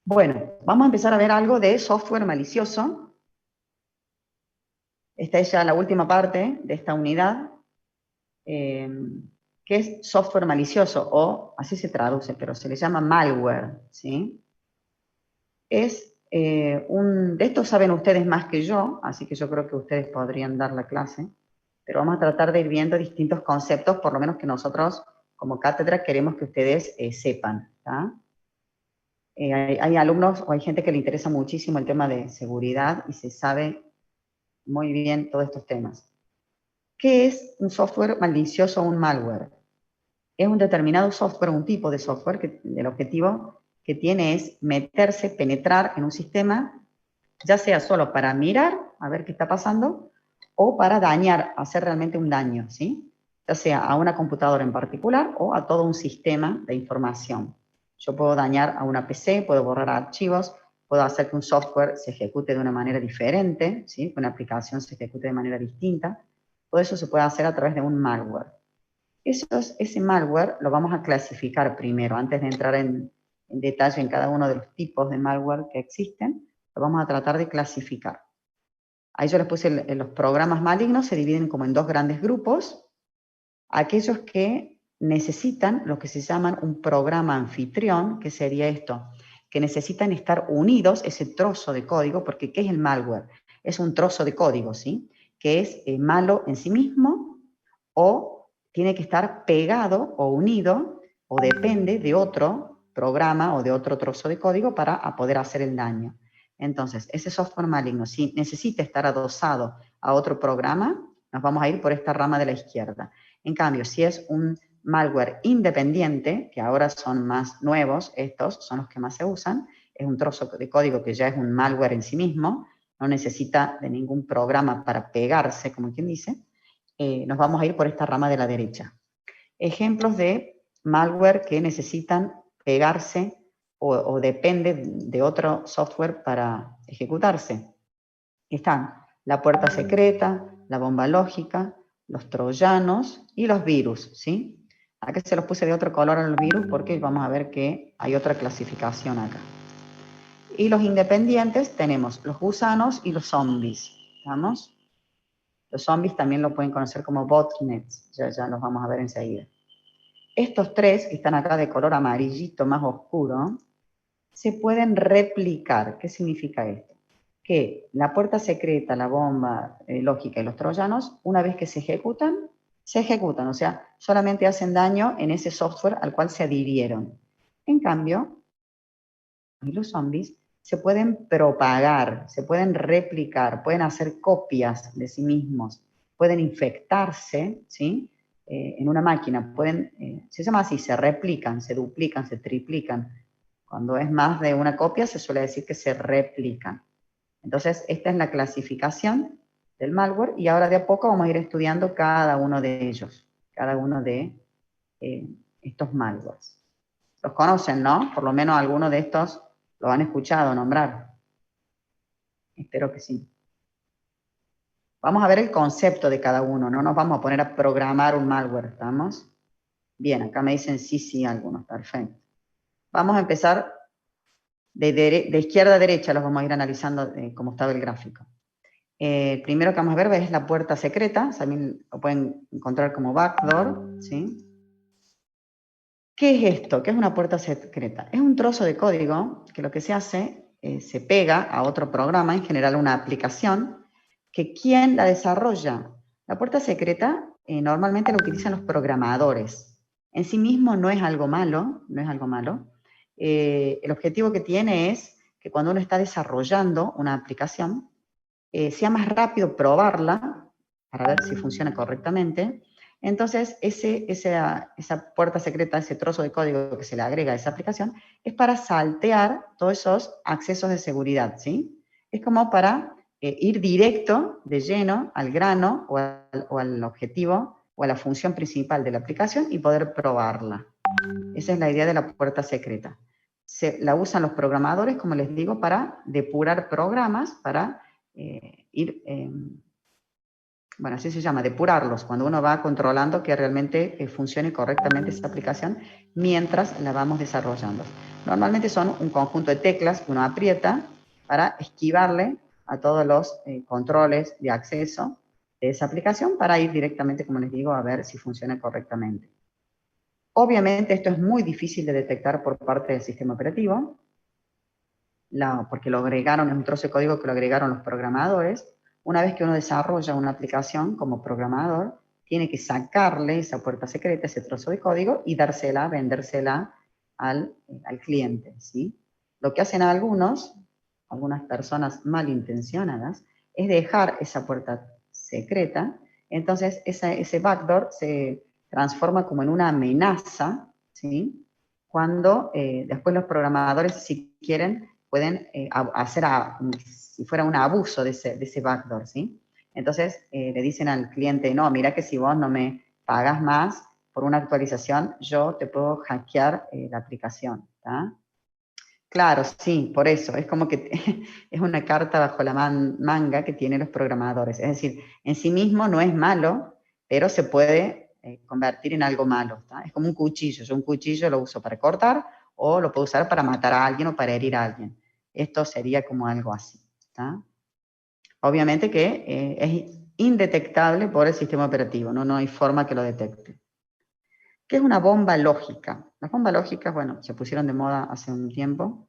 Bueno, vamos a empezar a ver algo de software malicioso. Esta es ya la última parte de esta unidad, que es software malicioso, o así se traduce, pero se le llama malware, ¿sí? De esto saben ustedes más que yo, así que yo creo que ustedes podrían dar la clase, pero vamos a tratar de ir viendo distintos conceptos, por lo menos que nosotros, como cátedra, queremos que ustedes sepan, ¿tá? Hay alumnos o hay gente que le interesa muchísimo el tema de seguridad y se sabe muy bien todos estos temas. ¿Qué es un software malicioso o un malware? Es un determinado software, un tipo de software que el objetivo que tiene es meterse, penetrar en un sistema, ya sea solo para mirar, a ver qué está pasando, o para dañar, hacer realmente un daño, ¿sí? Ya sea a una computadora en particular o a todo un sistema de información. Yo puedo dañar a una PC, puedo borrar archivos, puedo hacer que un software se ejecute de una manera diferente, ¿sí? Que una aplicación se ejecute de manera distinta. Todo eso se puede hacer a través de un malware. Ese malware lo vamos a clasificar primero, antes de entrar en detalle en cada uno de los tipos de malware que existen, lo vamos a tratar de clasificar. Ahí yo les puse los programas malignos, se dividen como en dos grandes grupos. Aquellos que necesitan lo que se llaman un programa anfitrión, que sería esto, que necesitan estar unidos, ese trozo de código, porque ¿qué es el malware? Es un trozo de código, ¿sí? Que es malo en sí mismo, o tiene que estar pegado o unido, o depende de otro programa o de otro trozo de código para poder hacer el daño. Entonces, ese software maligno, si necesita estar adosado a otro programa, nos vamos a ir por esta rama de la izquierda. En cambio, si es un malware independiente, que ahora son más nuevos, estos son los que más se usan, es un trozo de código que ya es un malware en sí mismo, no necesita de ningún programa para pegarse, como quien dice, nos vamos a ir por esta rama de la derecha. Ejemplos de malware que necesitan pegarse o depende de otro software para ejecutarse. Están la puerta secreta, la bomba lógica, los troyanos y los virus, ¿sí? Acá se los puse de otro color a los virus porque vamos a ver que hay otra clasificación acá. Y los independientes tenemos los gusanos y los zombies, ¿estamos? Los zombies también lo pueden conocer como botnets, ya los vamos a ver enseguida. Estos tres, que están acá de color amarillito más oscuro, se pueden replicar. ¿Qué significa esto? Que la puerta secreta, la bomba lógica y los troyanos, una vez que se ejecutan, o sea, solamente hacen daño en ese software al cual se adhirieron. En cambio, los zombies se pueden propagar, se pueden replicar, pueden hacer copias de sí mismos, pueden infectarse, ¿sí? En una máquina, se llama así, se replican, se duplican, se triplican. Cuando es más de una copia se suele decir que se replican. Entonces, esta es la clasificación del malware y ahora de a poco vamos a ir estudiando cada uno de ellos, cada uno de estos malwares. Los conocen, ¿no? Por lo menos algunos de estos los han escuchado nombrar. Espero que sí. Vamos a ver el concepto de cada uno, no nos vamos a poner a programar un malware, ¿estamos? Bien, acá me dicen sí, algunos, perfecto. Vamos a empezar de izquierda a derecha, los vamos a ir analizando como estaba el gráfico. Primero que vamos a ver es la puerta secreta, también lo pueden encontrar como backdoor, ¿sí? ¿Qué es esto? ¿Qué es una puerta secreta? Es un trozo de código que lo que se hace, se pega a otro programa, en general una aplicación, que ¿quién la desarrolla? La puerta secreta normalmente la utilizan los programadores. En sí mismo no es algo malo, el objetivo que tiene es que cuando uno está desarrollando una aplicación, sea más rápido probarla para ver si funciona correctamente. Entonces, esa puerta secreta, ese trozo de código que se le agrega a esa aplicación, es para saltear todos esos accesos de seguridad, ¿sí? Es como para ir directo, de lleno, al grano o al objetivo o a la función principal de la aplicación y poder probarla. Esa es la idea de la puerta secreta. La usan los programadores, como les digo, para depurar programas, para bueno, así se llama, depurarlos, cuando uno va controlando que realmente funcione correctamente esa aplicación mientras la vamos desarrollando. Normalmente son un conjunto de teclas que uno aprieta para esquivarle a todos los controles de acceso de esa aplicación para ir directamente, como les digo, a ver si funciona correctamente. Obviamente esto es muy difícil de detectar por parte del sistema operativo, porque lo agregaron, es un trozo de código que lo agregaron los programadores. Una vez que uno desarrolla una aplicación como programador, tiene que sacarle esa puerta secreta, ese trozo de código, y dársela, vendérsela al cliente, ¿sí? Lo que hacen algunas personas malintencionadas, es dejar esa puerta secreta, entonces ese backdoor se transforma como en una amenaza, ¿sí? Cuando después los programadores, si quieren, pueden hacer si fuera un abuso de ese backdoor, ¿sí? Entonces le dicen al cliente, no, mira que si vos no me pagas más por una actualización, yo te puedo hackear la aplicación, ¿tá? Claro, sí, por eso, es como que es una carta bajo la manga que tienen los programadores. Es decir, en sí mismo no es malo, pero se puede convertir en algo malo, ¿tá? Es como un cuchillo, yo un cuchillo lo uso para cortar o lo puedo usar para matar a alguien o para herir a alguien. Esto sería como algo así, ¿tá? Obviamente que es indetectable por el sistema operativo, no hay forma que lo detecte. ¿Qué es una bomba lógica? Las bombas lógicas, bueno, se pusieron de moda hace un tiempo.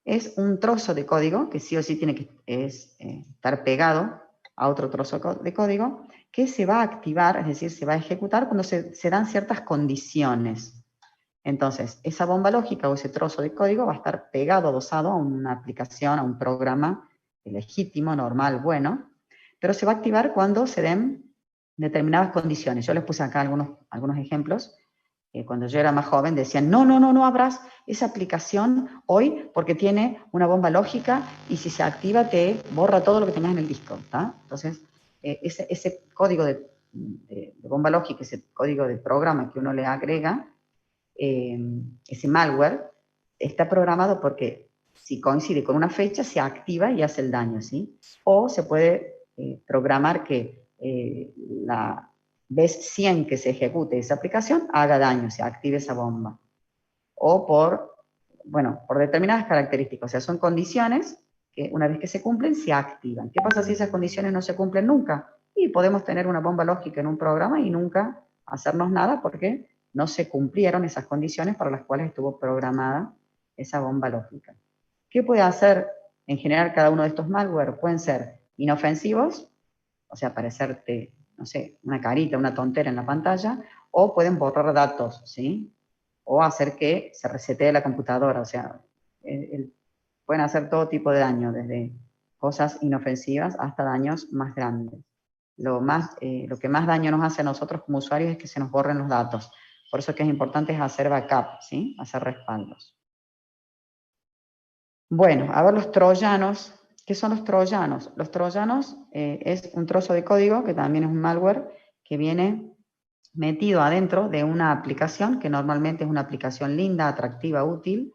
Es un trozo de código que sí o sí tiene que estar pegado a otro trozo de código que se va a activar, es decir, se va a ejecutar cuando se dan ciertas condiciones. Entonces, esa bomba lógica o ese trozo de código va a estar pegado, adosado a una aplicación, a un programa legítimo, normal, bueno, pero se va a activar cuando se den determinadas condiciones. Yo les puse acá algunos ejemplos. Cuando yo era más joven decían, no abras esa aplicación hoy porque tiene una bomba lógica y si se activa te borra todo lo que tengas en el disco, ¿tá? Entonces, ese código de bomba lógica, ese código de programa que uno le agrega, ese malware, está programado porque si coincide con una fecha se activa y hace el daño, ¿sí? O se puede programar que la vez 100 que se ejecute esa aplicación haga daño, se active esa bomba. O por determinadas características, o sea, son condiciones que una vez que se cumplen, se activan. ¿Qué pasa si esas condiciones no se cumplen nunca? Y podemos tener una bomba lógica en un programa y nunca hacernos nada porque no se cumplieron esas condiciones para las cuales estuvo programada esa bomba lógica. ¿Qué puede hacer en general cada uno de estos malware? Pueden ser inofensivos, o sea, aparecerte, no sé, una carita, una tontera en la pantalla, o pueden borrar datos, ¿sí? O hacer que se resetee la computadora, o sea, pueden hacer todo tipo de daño, desde cosas inofensivas hasta daños más grandes. Lo que más daño nos hace a nosotros como usuarios es que se nos borren los datos. Por eso que es importante hacer backup, ¿sí? Hacer respaldos. Bueno, a ver los troyanos. ¿Qué son los troyanos? Los troyanos es un trozo de código, que también es un malware, que viene metido adentro de una aplicación, que normalmente es una aplicación linda, atractiva, útil,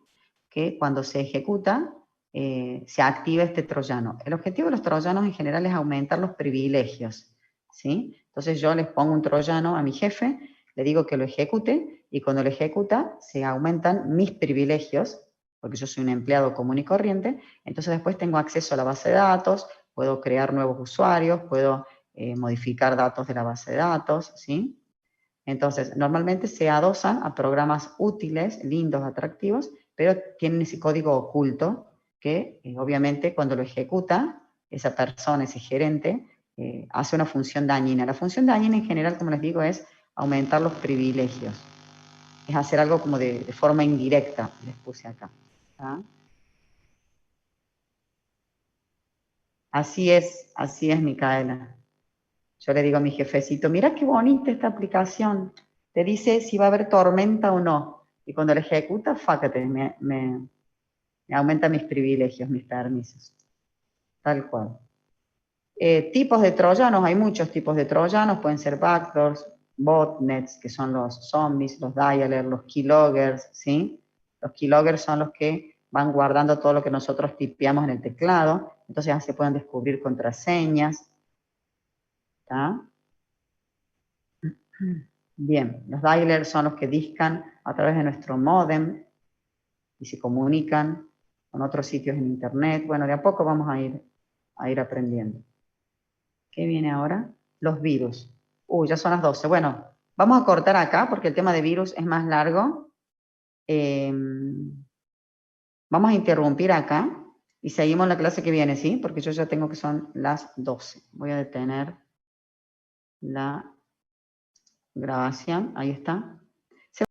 que cuando se ejecuta, se activa este troyano. El objetivo de los troyanos en general es aumentar los privilegios, ¿sí? Entonces yo les pongo un troyano a mi jefe, le digo que lo ejecute, y cuando lo ejecuta se aumentan mis privilegios, porque yo soy un empleado común y corriente, entonces después tengo acceso a la base de datos, puedo crear nuevos usuarios, puedo modificar datos de la base de datos, ¿sí? Entonces, normalmente se adosan a programas útiles, lindos, atractivos, pero tienen ese código oculto que, obviamente, cuando lo ejecuta, esa persona, ese gerente, hace una función dañina. La función dañina, en general, como les digo, es aumentar los privilegios. Es hacer algo como de forma indirecta, les puse acá. ¿Ah? Así es, Micaela. Yo le digo a mi jefecito, mira qué bonita esta aplicación. Te dice si va a haber tormenta o no. Y cuando la ejecuta, fácate, me aumenta mis privilegios, mis permisos. Tal cual. Tipos de troyanos, hay muchos tipos de troyanos, pueden ser backdoors, botnets, que son los zombies, los dialers, los keyloggers, ¿sí? Los keyloggers son los que van guardando todo lo que nosotros tipeamos en el teclado, entonces ya se pueden descubrir contraseñas, ¿está? Bien, los dialers son los que discan a través de nuestro módem y se comunican con otros sitios en internet. Bueno, de a poco vamos a ir aprendiendo. ¿Qué viene ahora? Los virus. Ya son las 12. Bueno, vamos a cortar acá porque el tema de virus es más largo. Vamos a interrumpir acá y seguimos la clase que viene, ¿sí? Porque yo ya tengo que son las 12. Voy a detener la grabación. Ahí está.